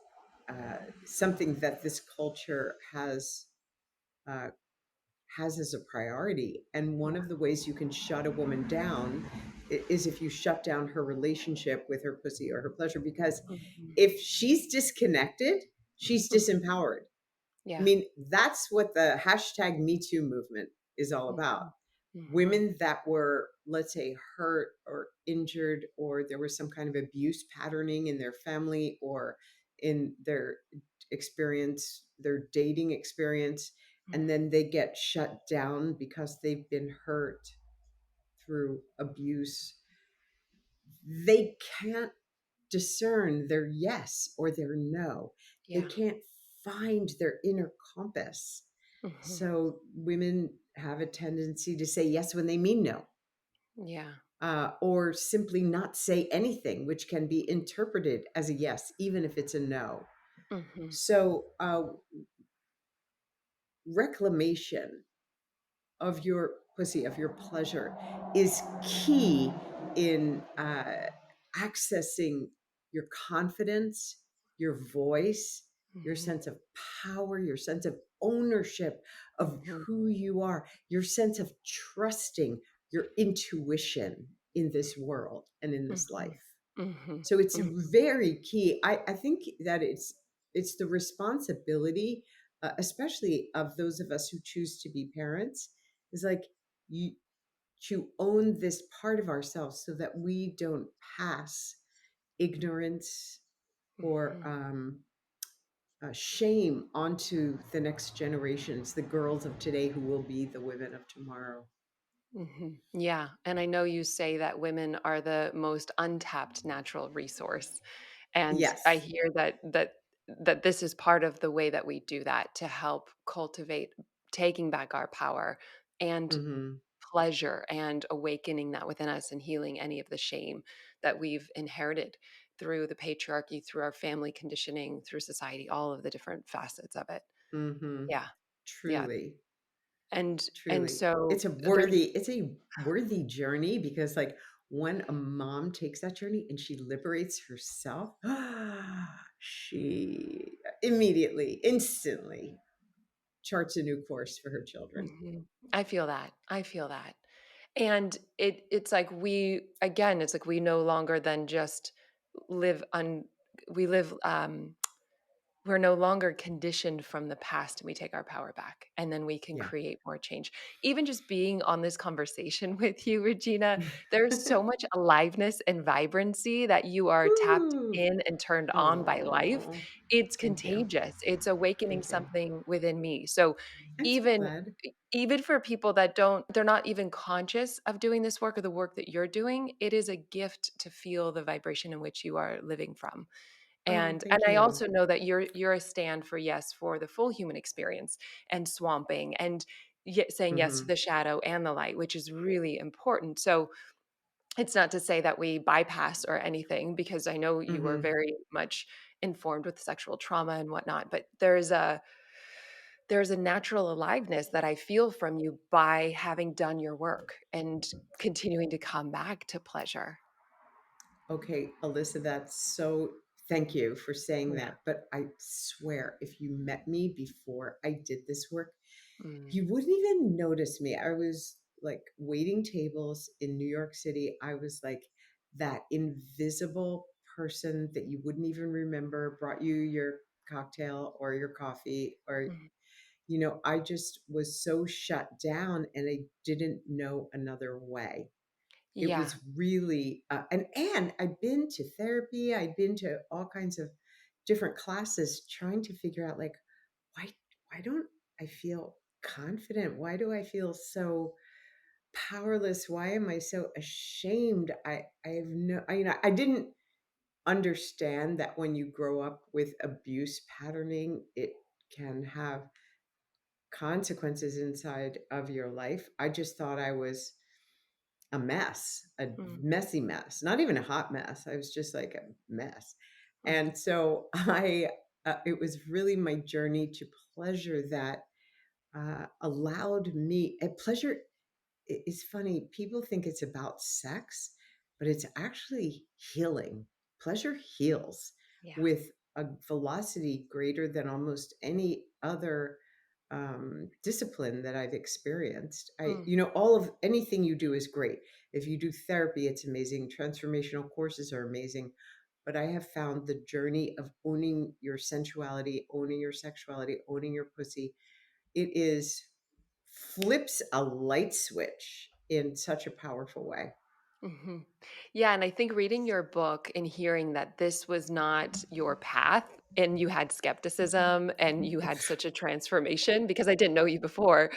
[SPEAKER 1] something that this culture uh, has as a priority. And one of the ways you can shut a woman down is if you shut down her relationship with her pussy or her pleasure, because
[SPEAKER 3] Mhm.
[SPEAKER 1] if she's disconnected, she's
[SPEAKER 3] Mhm.
[SPEAKER 1] disempowered. I
[SPEAKER 3] Yeah.
[SPEAKER 1] mean, that's what the hashtag Me Too movement is all about.
[SPEAKER 3] Mhm. Mhm.
[SPEAKER 1] Women that were, let's say, hurt or injured, or there was some kind of abuse patterning in their family or in their experience, their dating experience, and
[SPEAKER 3] Mhm.
[SPEAKER 1] then they get shut down because they've been hurt through abuse. They can't discern their yes or their no. They
[SPEAKER 3] Yeah.
[SPEAKER 1] can't find their inner compass.
[SPEAKER 3] Mhm.
[SPEAKER 1] So women have a tendency to say yes when they mean no,
[SPEAKER 3] Yeah.
[SPEAKER 1] or simply not say anything, which can be interpreted as a yes, even if it's a no.
[SPEAKER 3] Mhm.
[SPEAKER 1] So, reclamation of your pussy, of your pleasure, is key in accessing your confidence, your voice, your
[SPEAKER 3] Mhm.
[SPEAKER 1] sense of power, your sense of ownership of
[SPEAKER 3] Mhm.
[SPEAKER 1] who you are, your sense of trusting your intuition in this world and in this
[SPEAKER 3] Mhm.
[SPEAKER 1] life.
[SPEAKER 3] Mhm.
[SPEAKER 1] So it's
[SPEAKER 3] Mhm.
[SPEAKER 1] very key. I think that it's the responsibility, especially of those of us who choose to be parents, is like you to own this part of ourselves so that we don't pass ignorance or
[SPEAKER 3] Mhm.
[SPEAKER 1] shame onto the next generations, the girls of today who will be the women of tomorrow.
[SPEAKER 3] Mhm. Yeah, and I know you say that women are the most untapped natural resource, and I
[SPEAKER 1] Yes.
[SPEAKER 3] hear that this is part of the way that we do that to help cultivate taking back our power and
[SPEAKER 1] Hmm.
[SPEAKER 3] pleasure and awakening that within us and healing any of the shame that we've inherited through the patriarchy, through our family conditioning, through society, all of the different facets of it.
[SPEAKER 1] Hmm.
[SPEAKER 3] Yeah. Yeah.
[SPEAKER 1] Truly.
[SPEAKER 3] And
[SPEAKER 1] Truly.
[SPEAKER 3] so there's
[SPEAKER 1] It's a worthy journey, because like when a mom takes that journey and she liberates herself, she immediately, instantly charts a new course for her children.
[SPEAKER 3] Mhm. I feel that. I feel that. And it's like we again, it's like we no longer then just live on we live we're no longer conditioned from the past and we take our power back and then we can
[SPEAKER 1] Yeah.
[SPEAKER 3] create more change. Even just being on this conversation with you, Regina, there's so much aliveness and vibrancy that you are tapped
[SPEAKER 1] Ooh.
[SPEAKER 3] in and turned on by life.
[SPEAKER 1] Oh,
[SPEAKER 3] It's
[SPEAKER 1] thank you.
[SPEAKER 3] contagious. It's awakening
[SPEAKER 1] Thank you.
[SPEAKER 3] something within me. So
[SPEAKER 1] I'm so
[SPEAKER 3] even
[SPEAKER 1] glad.
[SPEAKER 3] even for people that don't they're not even conscious of doing this work or the work that you're doing, it is a gift to feel the vibration in which you are living from.
[SPEAKER 1] Oh,
[SPEAKER 3] And
[SPEAKER 1] thank
[SPEAKER 3] I
[SPEAKER 1] you.
[SPEAKER 3] also know that you're a stand for yes for the full human experience and swamping and saying yes to
[SPEAKER 1] Hmm.
[SPEAKER 3] the shadow and the light, which is really important. So it's not to say that we bypass or anything, because I know you are
[SPEAKER 1] Hmm.
[SPEAKER 3] very much informed with sexual trauma and whatnot, but there's a natural aliveness that I feel from you by having done your work and continuing to come back to pleasure.
[SPEAKER 1] Okay, Alyssa, thank you for saying
[SPEAKER 3] Yeah.
[SPEAKER 1] that. But I swear, if you met me before I did this work,
[SPEAKER 3] Mm.
[SPEAKER 1] you wouldn't even notice me. I was like waiting tables in New York City. I was like that invisible person that you wouldn't even remember brought you your cocktail or your coffee, or,
[SPEAKER 3] Mhm.
[SPEAKER 1] I just was so shut down and I didn't know another way. It
[SPEAKER 3] Yeah.
[SPEAKER 1] was really, and I'd been to therapy. I'd been to all kinds of different classes trying to figure out like, why, why don't I feel confident? Why do I feel so powerless? Why am I so ashamed? I have no, I didn't understand that when you grow up with abuse patterning, it can have consequences inside of your life. I just thought I was a mess, a
[SPEAKER 3] Mm.
[SPEAKER 1] messy mess, not even a hot mess. I was just like a mess.
[SPEAKER 3] Mm.
[SPEAKER 1] And so it was really my journey to pleasure that allowed me, a pleasure. It's funny, people think it's about sex, but it's actually healing. Pleasure heals
[SPEAKER 3] Yeah.
[SPEAKER 1] with a velocity greater than almost any other discipline that I've experienced.
[SPEAKER 3] Mm.
[SPEAKER 1] All of anything you do is great. If you do therapy, it's amazing. Transformational courses are amazing. But I have found the journey of owning your sensuality, owning your sexuality, owning your pussy, it is flips a light switch in such a powerful way.
[SPEAKER 3] Hmm. Yeah, and I think reading your book and hearing that this was not your path and you had skepticism and you had such a transformation because I didn't know you before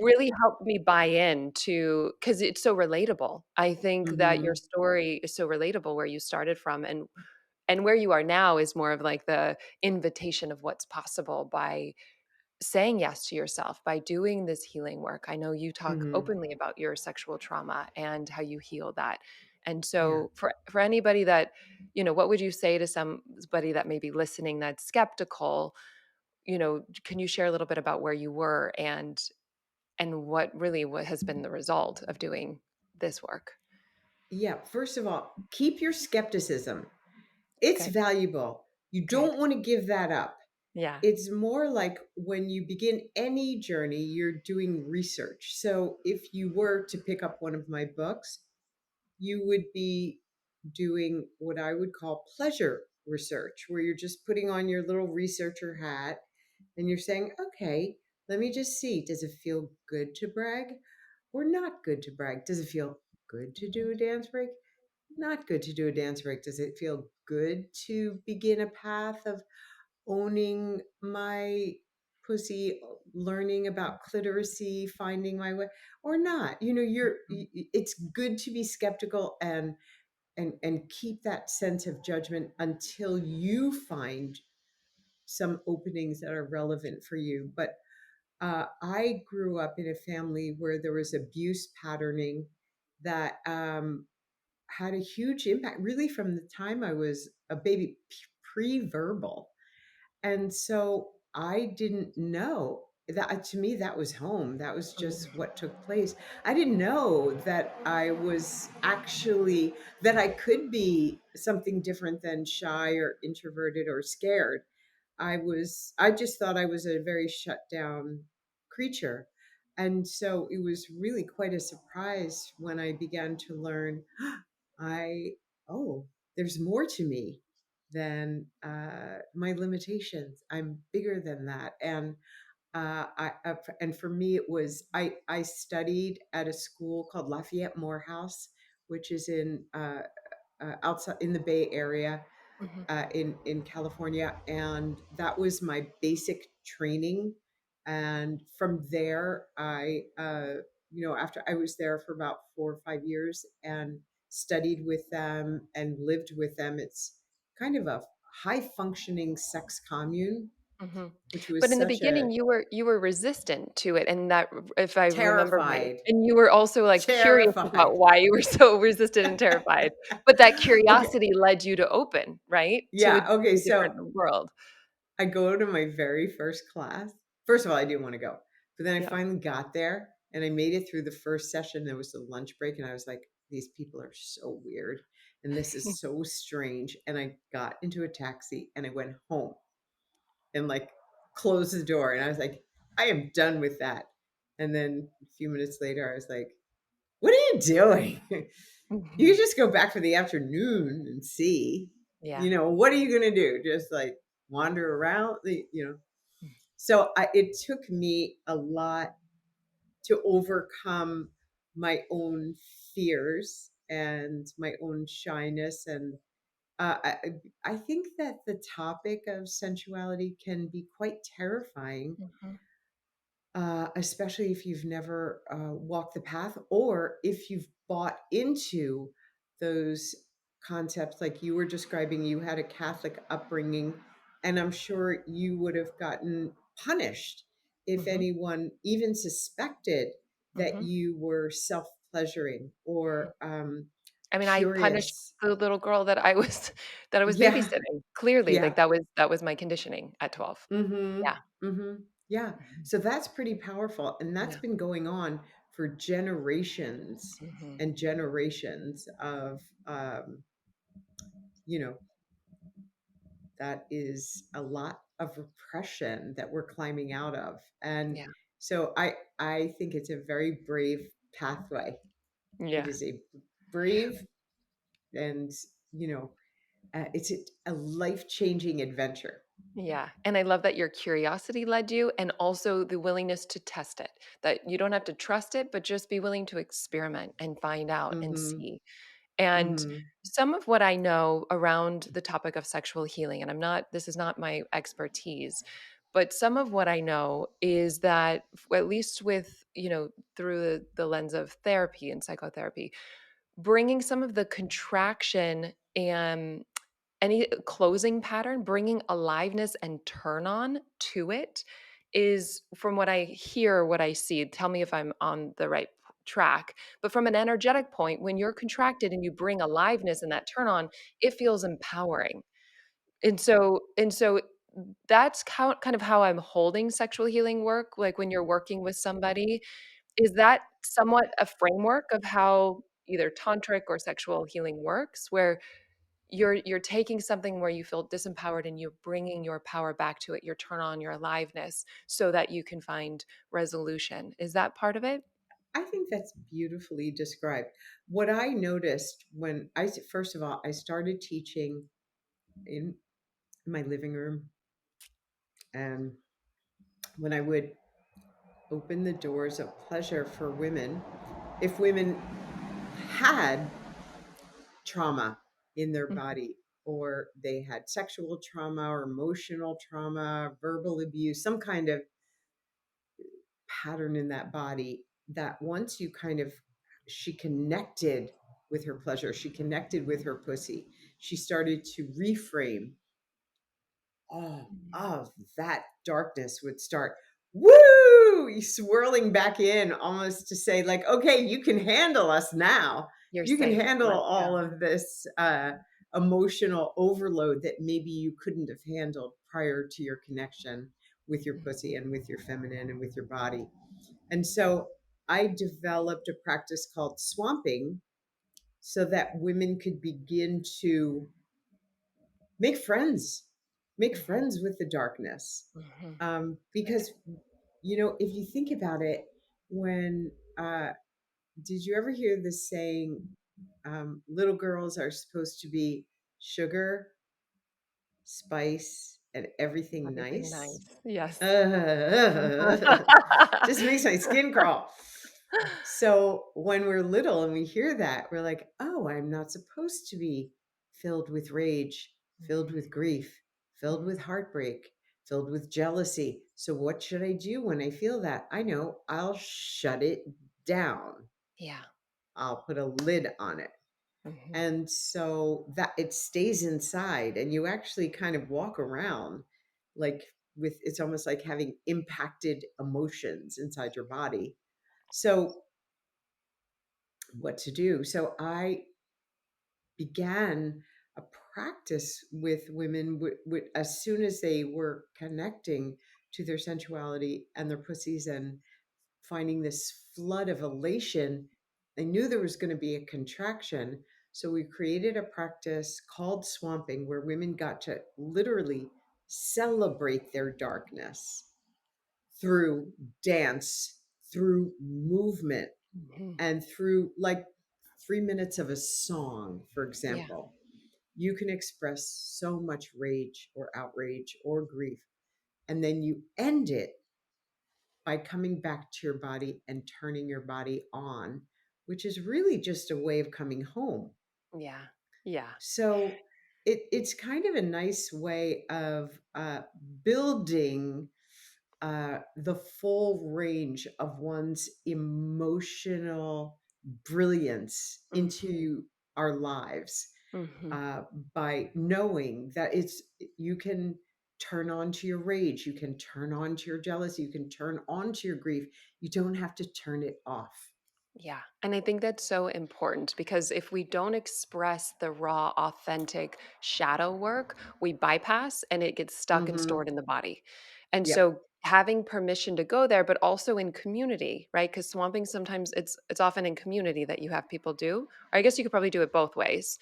[SPEAKER 3] really helped me buy in to because it's so relatable. I think that your
[SPEAKER 1] Hmm.
[SPEAKER 3] story is so relatable where you started from and where you are now is more of like the invitation of what's possible by saying yes to yourself by doing this healing work. I know you talk
[SPEAKER 1] Hmm.
[SPEAKER 3] openly about your sexual trauma and how you heal that. And
[SPEAKER 1] Yeah.
[SPEAKER 3] so for anybody that, what would you say to somebody that may be listening that's skeptical, can you share a little bit about where you were and what has been the result of doing this work?
[SPEAKER 1] Yeah. First of all, keep your skepticism. It's
[SPEAKER 3] Okay.
[SPEAKER 1] valuable. You
[SPEAKER 3] Good.
[SPEAKER 1] don't want to give that up.
[SPEAKER 3] Yeah.
[SPEAKER 1] It's more like when you begin any journey, you're doing research. So if you were to pick up one of my books, you would be doing what I would call pleasure research, where you're just putting on your little researcher hat and you're saying, okay, let me just see. Does it feel good to brag or not good to brag? Does it feel good to do a dance break? Not good to do a dance break. Does it feel good to begin a path of owning my pussy, learning about cliteracy, finding my way, or not? It's good to be skeptical and keep that sense of judgment until you find some openings that are relevant for you. But I grew up in a family where there was abuse patterning that had a huge impact, really, from the time I was a baby, pre-verbal. And so I didn't know that. To me, that was home. That was
[SPEAKER 3] Mhm.
[SPEAKER 1] just what took place. I didn't know that I was actually, that I could be something different than shy or introverted or scared. I just thought I was a very shut down creature. And so it was really quite a surprise when I began to learn I, oh, there's more to me than my limitations. I'm bigger than that. And for me, it was, I studied at a school called Lafayette Morehouse, which is in outside in the Bay Area,
[SPEAKER 3] Mhm.
[SPEAKER 1] in California, and that was my basic training. And from there, after I was there for about 4 or 5 years and studied with them and lived with them, it's kind of a high functioning sex commune,
[SPEAKER 3] Mhm.
[SPEAKER 1] which
[SPEAKER 3] But
[SPEAKER 1] was
[SPEAKER 3] in the
[SPEAKER 1] such a
[SPEAKER 3] beginning, you were resistant to it, and that if I remember right,
[SPEAKER 1] terrified,
[SPEAKER 3] and you were also, like, curious about
[SPEAKER 1] terrified.
[SPEAKER 3] why you were so resistant and terrified, but that
[SPEAKER 1] Okay.
[SPEAKER 3] curiosity led you to open, right? To
[SPEAKER 1] Yeah. Okay.
[SPEAKER 3] a different
[SPEAKER 1] So
[SPEAKER 3] world.
[SPEAKER 1] I go to my very first class. First of all, I didn't want to go. But then I
[SPEAKER 3] Yeah.
[SPEAKER 1] finally got there and I made it through the first session. There was a lunch break and I was like, these people are so weird and this is so strange. And I got into a taxi and I went home and like closed the door. And I was like, I am done with that. And then a few minutes later, I was like, what are you doing? You can
[SPEAKER 3] Mhm.
[SPEAKER 1] just go back for the afternoon and see,
[SPEAKER 3] Yeah.
[SPEAKER 1] what are you going to do? Just like wander around,
[SPEAKER 3] Mm.
[SPEAKER 1] so it took me a lot to overcome my own fears and my own shyness. And I think that the topic of sensuality can be quite terrifying,
[SPEAKER 3] Mhm.
[SPEAKER 1] especially if you've never walked the path or if you've bought into those concepts like you were describing. You had a Catholic upbringing, and I'm sure you would have gotten punished if
[SPEAKER 3] Mhm.
[SPEAKER 1] anyone even suspected that
[SPEAKER 3] Mhm.
[SPEAKER 1] you were self pleasuring
[SPEAKER 3] Mhm.
[SPEAKER 1] or
[SPEAKER 3] I mean, I punished
[SPEAKER 1] curious.
[SPEAKER 3] the little girl that I was that I was
[SPEAKER 1] Yeah,
[SPEAKER 3] babysitting. Clearly, like,
[SPEAKER 1] yeah.
[SPEAKER 3] that was my conditioning at 12.
[SPEAKER 1] Mhm.
[SPEAKER 3] Yeah.
[SPEAKER 1] Mhm. Yeah.
[SPEAKER 3] Mhm.
[SPEAKER 1] So that's pretty powerful, and that's
[SPEAKER 3] Yeah.
[SPEAKER 1] been going on for generations
[SPEAKER 3] Mhm.
[SPEAKER 1] and generations of you know that is a lot of repression that we're climbing out of. And
[SPEAKER 3] Yeah.
[SPEAKER 1] so I think it's a very brave pathway. It
[SPEAKER 3] Yeah.
[SPEAKER 1] is a brave and, you know, it's a life-changing adventure.
[SPEAKER 3] Yeah. And I love that your curiosity led you and also the willingness to test it, that you don't have to trust it, but just be willing to experiment and find out and
[SPEAKER 1] Mhm.
[SPEAKER 3] see. And
[SPEAKER 1] Mhm.
[SPEAKER 3] some of what I know around the topic of sexual healing, and this is not my expertise, but some of what I know is that, at least with, through the lens of therapy and psychotherapy, bringing some of the contraction and any closing pattern, bringing aliveness and turn on to it is, from what I hear, what I see. Tell me if I'm on the right track. But from an energetic point, when you're contracted and you bring aliveness and that turn on, it feels empowering. And so that's kind of how I'm holding sexual healing work. Like when you're working with somebody, is that somewhat a framework of how either tantric or sexual healing works, where you're taking something where you feel disempowered and you're bringing your power back to it, your turn on, your aliveness, so that you can find resolution? Is that part of it?
[SPEAKER 1] I think that's beautifully described. What I noticed when first of all, I started teaching in my living room, and when I would open the doors of pleasure for women, if women had trauma in their
[SPEAKER 3] Mhm.
[SPEAKER 1] body, or they had sexual trauma or emotional trauma, verbal abuse, some kind of pattern in that body, that once you kind of, she connected with her pleasure, she connected with her pussy, she started to reframe, all of that darkness would start, woo, swirling back in, almost to say, like, okay, you can handle us now.
[SPEAKER 3] You're
[SPEAKER 1] You can
[SPEAKER 3] safe.
[SPEAKER 1] handle
[SPEAKER 3] Let's
[SPEAKER 1] all
[SPEAKER 3] go.
[SPEAKER 1] of this emotional overload that maybe you couldn't have handled prior to your connection with your pussy and with your feminine and with your body. And so I developed a practice called swamping so that women could begin to make friends, make
[SPEAKER 3] Mhm.
[SPEAKER 1] friends with the darkness.
[SPEAKER 3] Mhm.
[SPEAKER 1] Because, if you think about it, when, did you ever hear this saying, little girls are supposed to be sugar, spice, and everything
[SPEAKER 3] Everything
[SPEAKER 1] nice?
[SPEAKER 3] nice. Yes.
[SPEAKER 1] Just makes my skin crawl. So when we're little and we hear that, we're like, oh, I'm not supposed to be filled with rage, filled with grief, filled with heartbreak, filled with jealousy. So what should I do when I feel that? I know, I'll shut it down.
[SPEAKER 3] Yeah.
[SPEAKER 1] I'll put a lid on it.
[SPEAKER 3] Mhm.
[SPEAKER 1] And so that it stays inside, and you actually kind of walk around like, with, it's almost like having impacted emotions inside your body. So what to do? So I began a practice with women as soon as they were connecting to their sensuality and their pussies and finding this flood of elation. I knew there was going to be a contraction. So we created a practice called swamping, where women got to literally celebrate their darkness through dance, through movement,
[SPEAKER 3] Mhm.
[SPEAKER 1] and through, like, 3 minutes of a song, for
[SPEAKER 3] Yeah.
[SPEAKER 1] example. You can express so much rage or outrage or grief. And then you end it by coming back to your body and turning your body on, which is really just a way of coming home.
[SPEAKER 3] Yeah. Yeah.
[SPEAKER 1] So it's kind of a nice way of building the full range of one's emotional brilliance
[SPEAKER 3] Mhm.
[SPEAKER 1] into our lives,
[SPEAKER 3] Mhm.
[SPEAKER 1] uh, by knowing that you can turn on to your rage, you can turn on to your jealousy, you can turn on to your grief. You don't have to turn it off.
[SPEAKER 3] Yeah. And I think that's so important because if we don't express the raw, authentic shadow work, we bypass and it gets stuck and
[SPEAKER 1] Mm-hmm.
[SPEAKER 3] stored in the body. And
[SPEAKER 1] Yep.
[SPEAKER 3] so having permission to go there, but also in community, right? Because swamping sometimes it's often in community that you have people do. Or I guess you could probably do it both ways.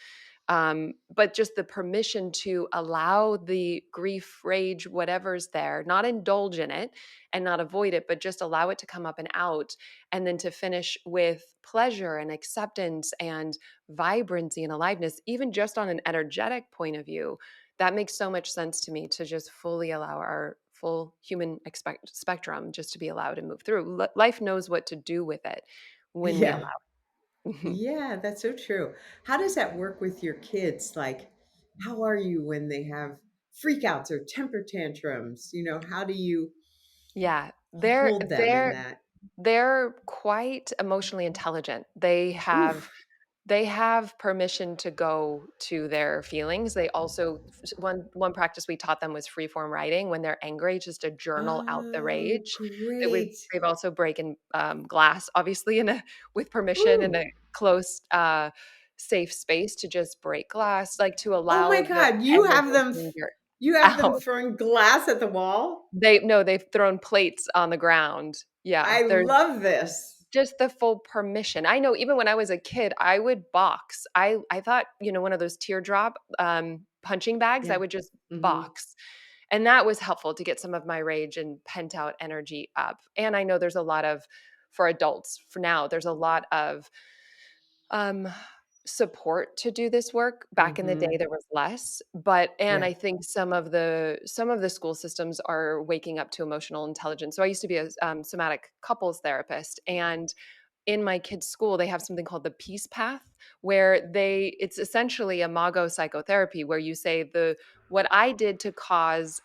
[SPEAKER 3] But just the permission to allow the grief, rage, whatever's there, not indulge in it and not avoid it, but just allow it to come up and out. And then to finish with pleasure and acceptance and vibrancy and aliveness, even just on an energetic point of view. That makes so much sense to me, to just fully allow our full human spectrum just to be allowed to move through. Life knows what to do with it when we
[SPEAKER 1] Yeah.
[SPEAKER 3] allow.
[SPEAKER 1] Yeah, that's so true. How does that work with your kids? Like, how are you when they have freakouts or temper tantrums? How do you
[SPEAKER 3] Yeah,
[SPEAKER 1] hold them in that?
[SPEAKER 3] they're quite emotionally intelligent.
[SPEAKER 1] Oof.
[SPEAKER 3] They have permission to go to their feelings. They also, one practice we taught them was free form writing when they're angry, just to journal out the
[SPEAKER 1] Oh,
[SPEAKER 3] rage.
[SPEAKER 1] great.
[SPEAKER 3] They've also breaking glass, obviously, in a with permission in
[SPEAKER 1] Ooh.
[SPEAKER 3] a close, safe space to just break glass, like to
[SPEAKER 1] Oh my
[SPEAKER 3] allow
[SPEAKER 1] God,
[SPEAKER 3] whatever anger
[SPEAKER 1] you have them
[SPEAKER 3] out.
[SPEAKER 1] throwing glass at the wall?
[SPEAKER 3] They've thrown plates on the ground. Yeah,
[SPEAKER 1] I
[SPEAKER 3] there's
[SPEAKER 1] love this.
[SPEAKER 3] just the full permission. I know even when I was a kid, I would box. I thought, one of those teardrop, punching bags, I
[SPEAKER 1] Yeah.
[SPEAKER 3] would just
[SPEAKER 1] Mhm.
[SPEAKER 3] box. And that was helpful to get some of my rage and pent out energy up. And I know there's a lot of for adults, for now, there's a lot of um, support to do this work. Back in the day,
[SPEAKER 1] Mhm.
[SPEAKER 3] there was less, and
[SPEAKER 1] Yeah.
[SPEAKER 3] I think some of the school systems are waking up to emotional intelligence. So I used to be a somatic couples therapist, and in my kids' school, they have something called the Peace Path, where it's essentially a mago psychotherapy, where you say what I did to cause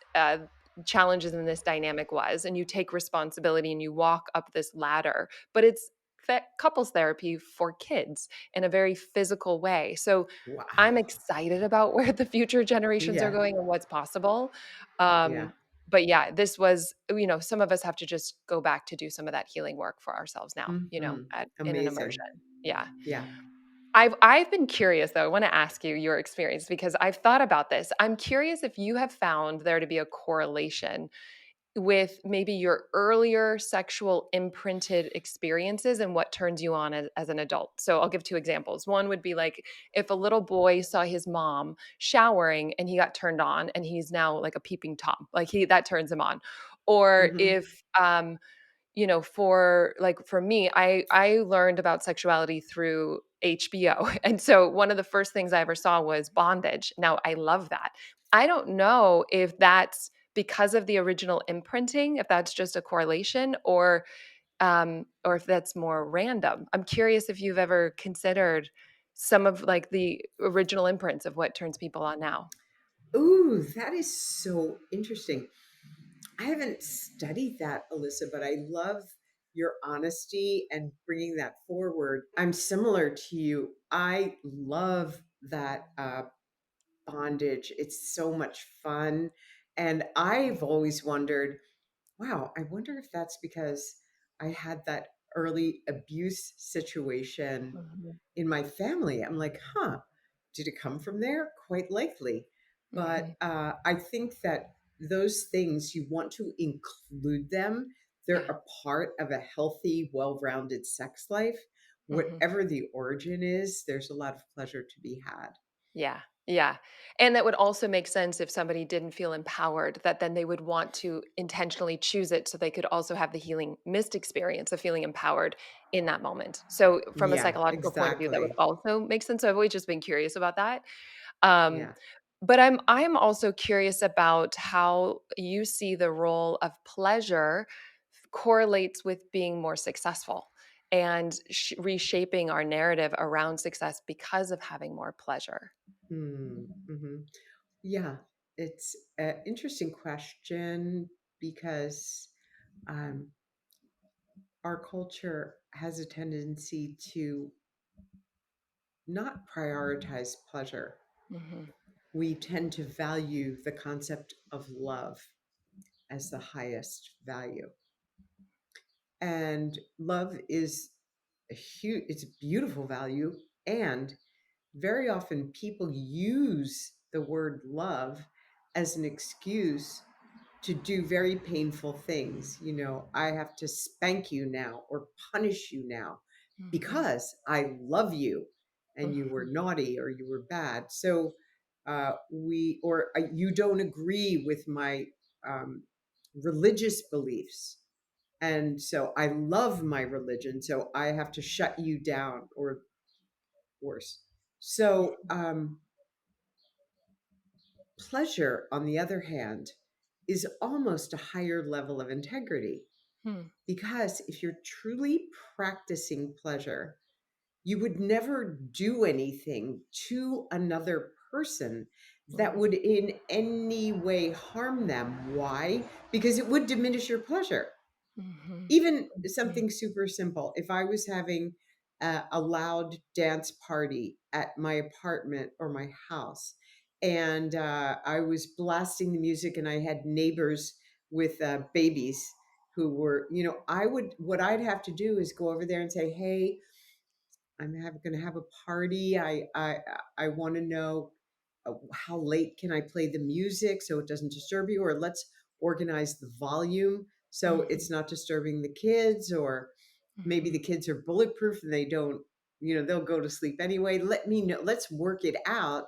[SPEAKER 3] challenges in this dynamic was, and you take responsibility and you walk up this ladder. But it's couples therapy for kids in a very physical way. So I'm
[SPEAKER 1] Wow.
[SPEAKER 3] excited about where the future generations are
[SPEAKER 1] Yeah.
[SPEAKER 3] going and what's possible.
[SPEAKER 1] Yeah.
[SPEAKER 3] But yeah, this was, some of us have to just go back to do some of that healing work for ourselves now,
[SPEAKER 1] Mhm.
[SPEAKER 3] in an
[SPEAKER 1] Amazing.
[SPEAKER 3] immersion. Yeah.
[SPEAKER 1] Yeah.
[SPEAKER 3] I've been curious though. I want to ask you your experience because I've thought about this. I'm curious if you have found there to be a correlation with maybe your earlier sexual imprinted experiences and what turns you on as an adult. So I'll give two examples. One would be like if a little boy saw his mom showering and he got turned on and he's now like a peeping Tom, like that turns him on. Or
[SPEAKER 1] Mhm.
[SPEAKER 3] if for me, I learned about sexuality through HBO. And so one of the first things I ever saw was bondage. Now I love that. I don't know if that's because of the original imprinting, if that's just a correlation, or if that's more random. I'm curious if you've ever considered some of like the original imprints of what turns people on now.
[SPEAKER 1] Ooh, that is so interesting. I haven't studied that, Alyssa, but I love your honesty and bringing that forward. I'm similar to you. I love that bondage. It's so much fun. And I've always wondered, wow, I wonder if that's because I had that early abuse situation
[SPEAKER 3] Mhm.
[SPEAKER 1] in my family. I'm like, huh, did it come from there? Quite likely. But
[SPEAKER 3] Mhm.
[SPEAKER 1] I think that those things, you want to include them. They're
[SPEAKER 3] Yeah.
[SPEAKER 1] a part of a healthy, well rounded sex life.
[SPEAKER 3] Mhm.
[SPEAKER 1] Whatever the origin is, there's a lot of pleasure to be had.
[SPEAKER 3] Yeah. Yeah. And that would also make sense if somebody didn't feel empowered, that then they would want to intentionally choose it so they could also have the healing missed experience of feeling empowered in that moment. So from a
[SPEAKER 1] Yeah,
[SPEAKER 3] psychological point of view, that would
[SPEAKER 1] exactly.
[SPEAKER 3] also make sense. So I've always just been curious about that. Um,
[SPEAKER 1] Yeah.
[SPEAKER 3] but I'm also curious about how you see the role of pleasure correlates with being more successful and reshaping our narrative around success because of having more pleasure.
[SPEAKER 1] Mm-hmm. Yeah, it's an interesting question because um, our culture has a tendency to not prioritize pleasure.
[SPEAKER 3] Mhm.
[SPEAKER 1] We tend to value the concept of love as the highest value. And love is it's a beautiful value. And very often people use the word love as an excuse to do very painful things. I have to spank you now or punish you now
[SPEAKER 3] Mhm.
[SPEAKER 1] because I love you. and you were
[SPEAKER 3] Mhm.
[SPEAKER 1] naughty or you were bad. So you don't agree with my um, religious beliefs. And so I love my religion, so I have to shut you down or worse. So pleasure, on the other hand, is almost a higher level of integrity
[SPEAKER 3] Hmm.
[SPEAKER 1] because if you're truly practicing pleasure, you would never do anything to another person that would
[SPEAKER 3] Mhm.
[SPEAKER 1] in any way harm them. Why? Because it would diminish your pleasure.
[SPEAKER 3] Mhm.
[SPEAKER 1] Even
[SPEAKER 3] Mhm.
[SPEAKER 1] something super simple. If I was having a loud dance party at my apartment or my house, and I was blasting the music, and I had neighbors with babies who were, what I'd have to do is go over there and say, "Hey, going to have a party. I want to know how late can I play the music so it doesn't disturb you, or let's organize the volume so
[SPEAKER 3] Mhm.
[SPEAKER 1] it's not disturbing the kids, or maybe
[SPEAKER 3] Mhm.
[SPEAKER 1] the kids are bulletproof and they don't, they'll go to sleep anyway. Let me know. Let's work it out,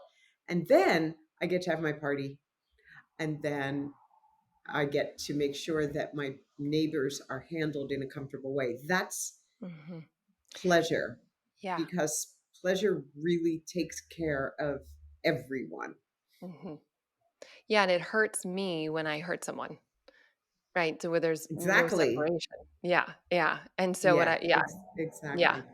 [SPEAKER 1] and then I get to have my party, and then I get to make sure that my neighbors are handled in a comfortable way." That's
[SPEAKER 3] Mhm.
[SPEAKER 1] pleasure,
[SPEAKER 3] Yeah.
[SPEAKER 1] because pleasure really takes care of everyone.
[SPEAKER 3] Mhm. Yeah, and it hurts me when I hurt someone, right? So where there's no
[SPEAKER 1] Exactly.
[SPEAKER 3] separation. Yeah, yeah. And so what
[SPEAKER 1] Yeah,
[SPEAKER 3] I yeah, yeah.
[SPEAKER 1] exactly.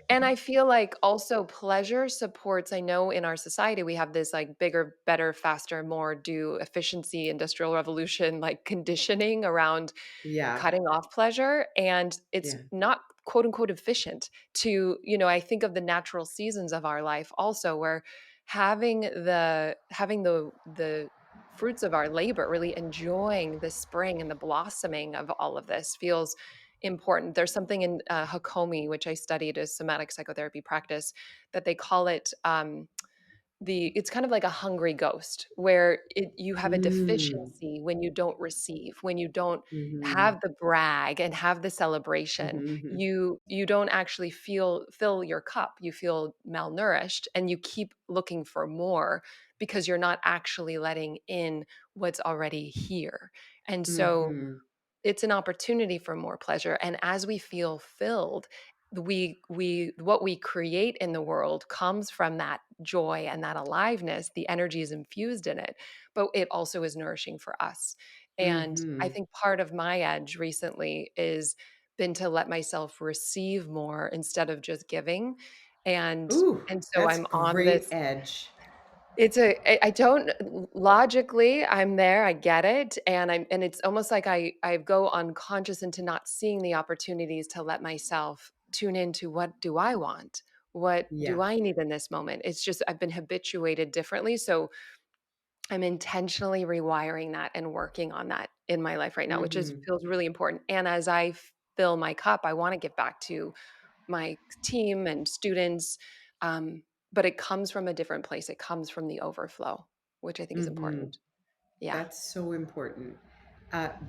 [SPEAKER 3] And I feel like also pleasure supports I know in our society we have this like bigger, better, faster, more do efficiency, industrial revolution like conditioning around
[SPEAKER 1] Yeah,
[SPEAKER 3] cutting off pleasure and it's
[SPEAKER 1] yeah.
[SPEAKER 3] not quote unquote efficient to I think of the natural seasons of our life also where having the fruits of our labor really enjoying the spring and the blossoming of all of this feels important. There's something in Hakomi, which I studied as somatic psychotherapy practice, that they call it it's kind of like a hungry ghost where you have a
[SPEAKER 1] Mm.
[SPEAKER 3] deficiency when you don't receive, when you don't
[SPEAKER 1] Mhm.
[SPEAKER 3] have the brag and have the celebration.
[SPEAKER 1] Mhm, mhm.
[SPEAKER 3] You don't actually fill your cup. You feel malnourished and you keep looking for more because you're not actually letting in what's already here. And so
[SPEAKER 1] Mhm.
[SPEAKER 3] it's an opportunity for more pleasure, and as we feel filled, we what we create in the world comes from that joy and that aliveness. The energy is infused in it, but it also is nourishing for us. And I
[SPEAKER 1] Mhm.
[SPEAKER 3] think part of my edge recently is been to let myself receive more instead of just giving. and
[SPEAKER 1] Ooh,
[SPEAKER 3] and so
[SPEAKER 1] that's
[SPEAKER 3] I'm on
[SPEAKER 1] great
[SPEAKER 3] this
[SPEAKER 1] edge.
[SPEAKER 3] I don't logically, I'm there, I get it, and it's almost like I go unconscious into not seeing the opportunities to let myself tune into what do I want? What do
[SPEAKER 1] Yeah.
[SPEAKER 3] I need in this moment? It's just I've been habituated differently, so I'm intentionally rewiring that and working on that in my life right now, which is
[SPEAKER 1] Mhm.
[SPEAKER 3] feels really important. And as I fill my cup, I want to give back to my team and students. But it comes from a different place. It comes from the overflow, which I think is
[SPEAKER 1] Mhm.
[SPEAKER 3] important. Yeah.
[SPEAKER 1] That's so important.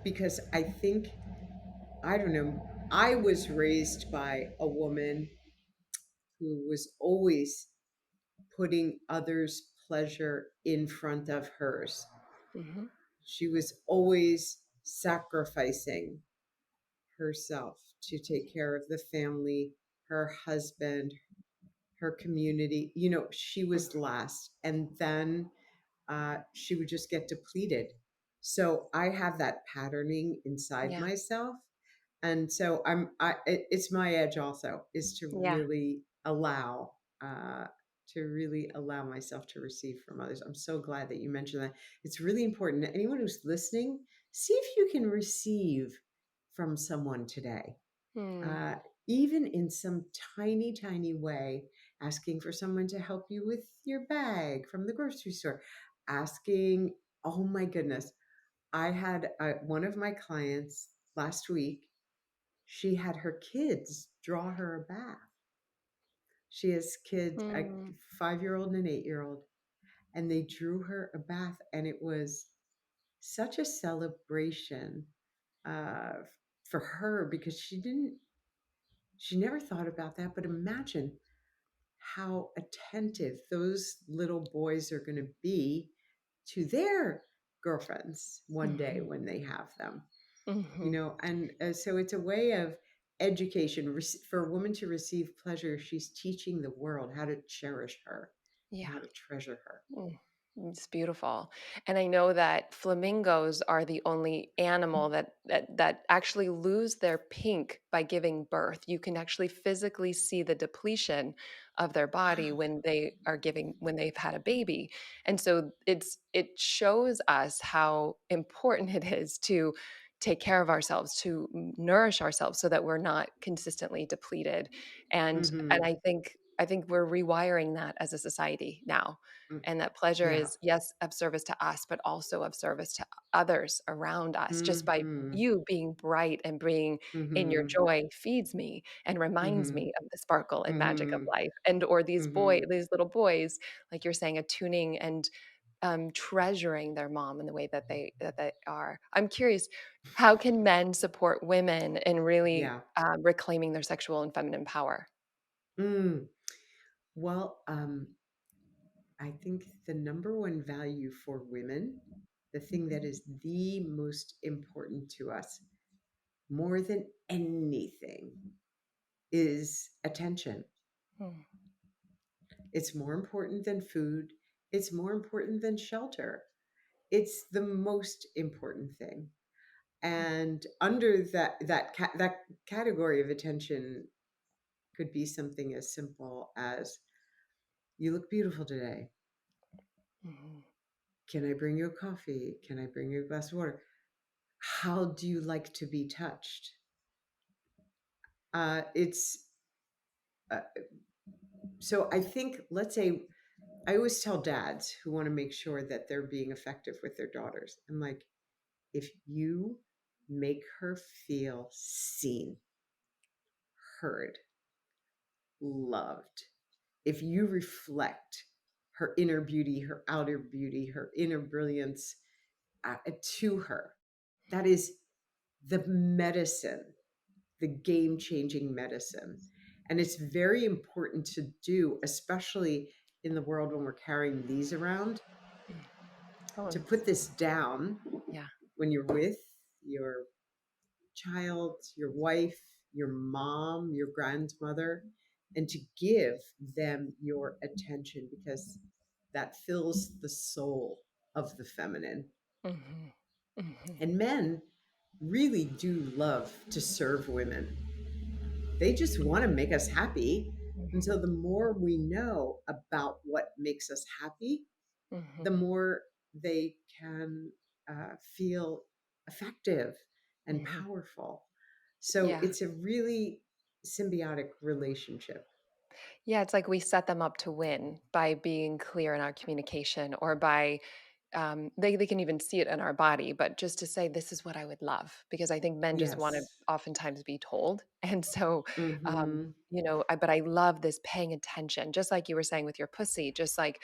[SPEAKER 1] Because I think, I don't know, I was raised by a woman who was always putting others' pleasure in front of hers.
[SPEAKER 3] Hmm.
[SPEAKER 1] She was always sacrificing herself to take care of the family, her husband, her community. She was last. And then she would just get depleted. So I have that patterning inside
[SPEAKER 3] Yeah.
[SPEAKER 1] myself. And so it's my edge also, is
[SPEAKER 3] Yeah.
[SPEAKER 1] uh, to really allow myself to receive from others. I'm so glad that you mentioned that. It's really important. Anyone who's listening, see if you can receive from someone today,
[SPEAKER 3] Hmm.
[SPEAKER 1] uh, even in some tiny, tiny way, asking for someone to help you with your bag from the grocery store, asking, oh my goodness. I had one of my clients last week. She had her kids draw her a bath. She has kids, a
[SPEAKER 3] Hmm.
[SPEAKER 1] 5-year-old and an 8-year-old, and they drew her a bath, and it was such a celebration uh, for her, because she never thought about that. But imagine how attentive those little boys are going to be to their girlfriends one day
[SPEAKER 3] Mhm.
[SPEAKER 1] when they have them,
[SPEAKER 3] Mhm.
[SPEAKER 1] and so it's a way of education. For a woman to receive pleasure, she's teaching the world how to cherish her and
[SPEAKER 3] Yeah.
[SPEAKER 1] how to treasure her.
[SPEAKER 3] Mm, it's beautiful. And I know that flamingos are the only animal that actually lose their pink by giving birth. You can actually physically see the depletion of their body
[SPEAKER 1] Wow.
[SPEAKER 3] when they've had a baby. And so it shows us how important it is to take care of ourselves, to nourish ourselves so that we're not consistently depleted. And
[SPEAKER 1] Mm-hmm.
[SPEAKER 3] I think we're rewiring that as a society now, and that pleasure
[SPEAKER 1] Yeah.
[SPEAKER 3] is, yes, of service to us, but also of service to others around us. Just by
[SPEAKER 1] Mm-hmm.
[SPEAKER 3] you being bright and being in your
[SPEAKER 1] Mm-hmm.
[SPEAKER 3] joy feeds me and reminds
[SPEAKER 1] Mm-hmm.
[SPEAKER 3] me of the sparkle and magic of
[SPEAKER 1] Mm-hmm.
[SPEAKER 3] life. And or
[SPEAKER 1] Mm-hmm.
[SPEAKER 3] these little boys, like you're saying, attuning and treasuring their mom in the way that they are. I'm curious, how can men support women in really
[SPEAKER 1] Yeah.
[SPEAKER 3] reclaiming their sexual and feminine power?
[SPEAKER 1] Mm. Well, I think the number one value for women, the thing that is the most important to us more than anything, is attention.
[SPEAKER 3] Mm,
[SPEAKER 1] It's more important than food. It's more important than shelter. It's the most important thing. And under that category of attention could be something as simple as, you look beautiful today.
[SPEAKER 3] mhm,
[SPEAKER 1] Can I bring you a coffee? Can I bring you a glass of water? How do you like to be touched? It's so I think, let's say, I always tell dads who want to make sure that they're being effective with their daughters. I'm like, if you make her feel seen, heard, loved, if you reflect her inner beauty, her outer beauty, her inner brilliance to her, that is the medicine, the game changing medicine. And it's very important to do, especially in the world when we're carrying these around,
[SPEAKER 3] mm. Oh,
[SPEAKER 1] to put this down
[SPEAKER 3] yeah.
[SPEAKER 1] when you're with your child, your wife, your mom, your grandmother, and to give them your attention, because that fills the soul of the feminine.
[SPEAKER 3] Mhm, mhm,
[SPEAKER 1] And men really do love to serve women. They just want to make us happy. And
[SPEAKER 3] mhm,
[SPEAKER 1] so the more we know about what makes us happy,
[SPEAKER 3] mhm,
[SPEAKER 1] the more they can feel effective and
[SPEAKER 3] mhm.
[SPEAKER 1] powerful. So
[SPEAKER 3] Yeah.
[SPEAKER 1] it's a really symbiotic relationship.
[SPEAKER 3] Yeah, it's like we set them up to win by being clear in our communication, or by they can even see it in our body, but just to say, this is what I would love, because I think men just want to
[SPEAKER 1] Yes.
[SPEAKER 3] oftentimes be told. And so,
[SPEAKER 1] Mm-hmm.
[SPEAKER 3] but I love this paying attention, just like you were saying with your pussy, just like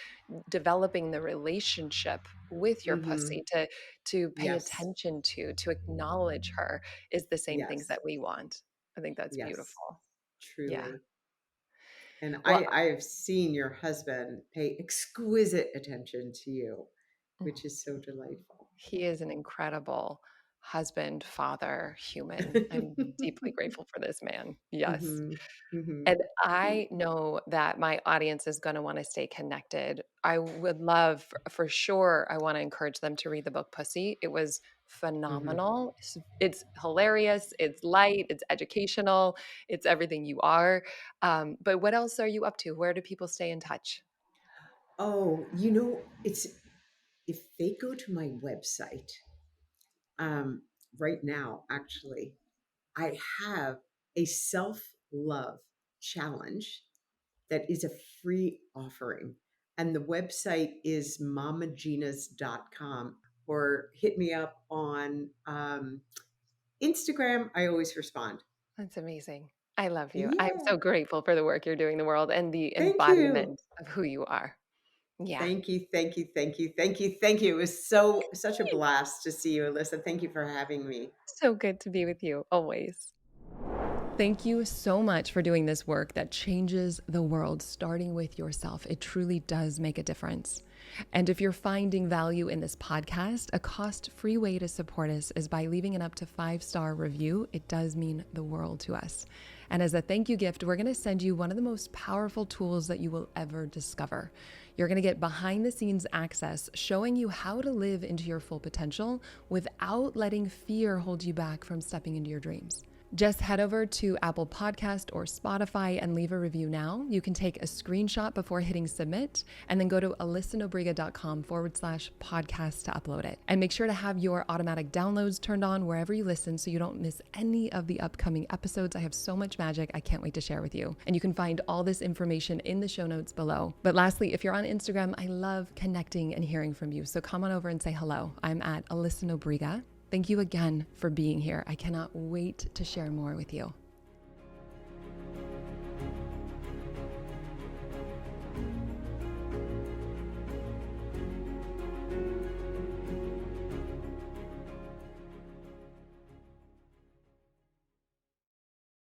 [SPEAKER 3] developing the relationship with your
[SPEAKER 1] Mm-hmm.
[SPEAKER 3] pussy to pay
[SPEAKER 1] Yes.
[SPEAKER 3] attention to acknowledge her, is the same things
[SPEAKER 1] Yes.
[SPEAKER 3] that we want. I think that's
[SPEAKER 1] Yes.
[SPEAKER 3] beautiful. Yeah.
[SPEAKER 1] Truly. And
[SPEAKER 3] Well,
[SPEAKER 1] I have seen your husband pay exquisite attention to you, which is so delightful.
[SPEAKER 3] he is an incredible husband, father, human. I'm deeply grateful for this man. Yes.
[SPEAKER 1] Mm-hmm. Mm-hmm.
[SPEAKER 3] And I know that my audience is going to want to stay connected. I would love, for sure, I want to encourage them to read the book Pussy. It was
[SPEAKER 1] Mm-hmm.
[SPEAKER 3] phenomenal. It's hilarious, it's light, it's educational, it's everything you are. But what else are you up to? Where do people stay in touch?
[SPEAKER 1] Oh, it's if they go to my website, um, right now, actually, I have a self love challenge that is a free offering. And the website is mamagenas.com, or hit me up on Instagram. I always respond.
[SPEAKER 3] That's amazing. I love you. I am
[SPEAKER 1] Yeah.
[SPEAKER 3] so grateful for the work you're doing in the world and the
[SPEAKER 1] Thank you.
[SPEAKER 3] embodiment of who you are. Yeah.
[SPEAKER 1] Thank you. Thank you. Thank you. Thank you. Thank you. It was such a blast to see you, Alyssa. Thank you for having me.
[SPEAKER 3] So good to be with you always. Thank you so much for doing this work that changes the world, starting with yourself. It truly does make a difference. And if you're finding value in this podcast, a cost-free way to support us is by leaving an up to 5-star review. It does mean the world to us. And as a thank you gift, we're going to send you one of the most powerful tools that you will ever discover. You're going to get behind the scenes access showing you how to live into your full potential without letting fear hold you back from stepping into your dreams. Just head over to Apple Podcast or Spotify and leave a review now. You can take a screenshot before hitting submit and then go to alyssanobriga.com/podcast to upload it. And make sure to have your automatic downloads turned on wherever you listen so you don't miss any of the upcoming episodes. I have so much magic I can't wait to share with you. And you can find all this information in the show notes below. But lastly, if you're on Instagram, I love connecting and hearing from you. So come on over and say hello. I'm at Alyssa Nobriga. Thank you again for being here. I cannot wait to share more with you.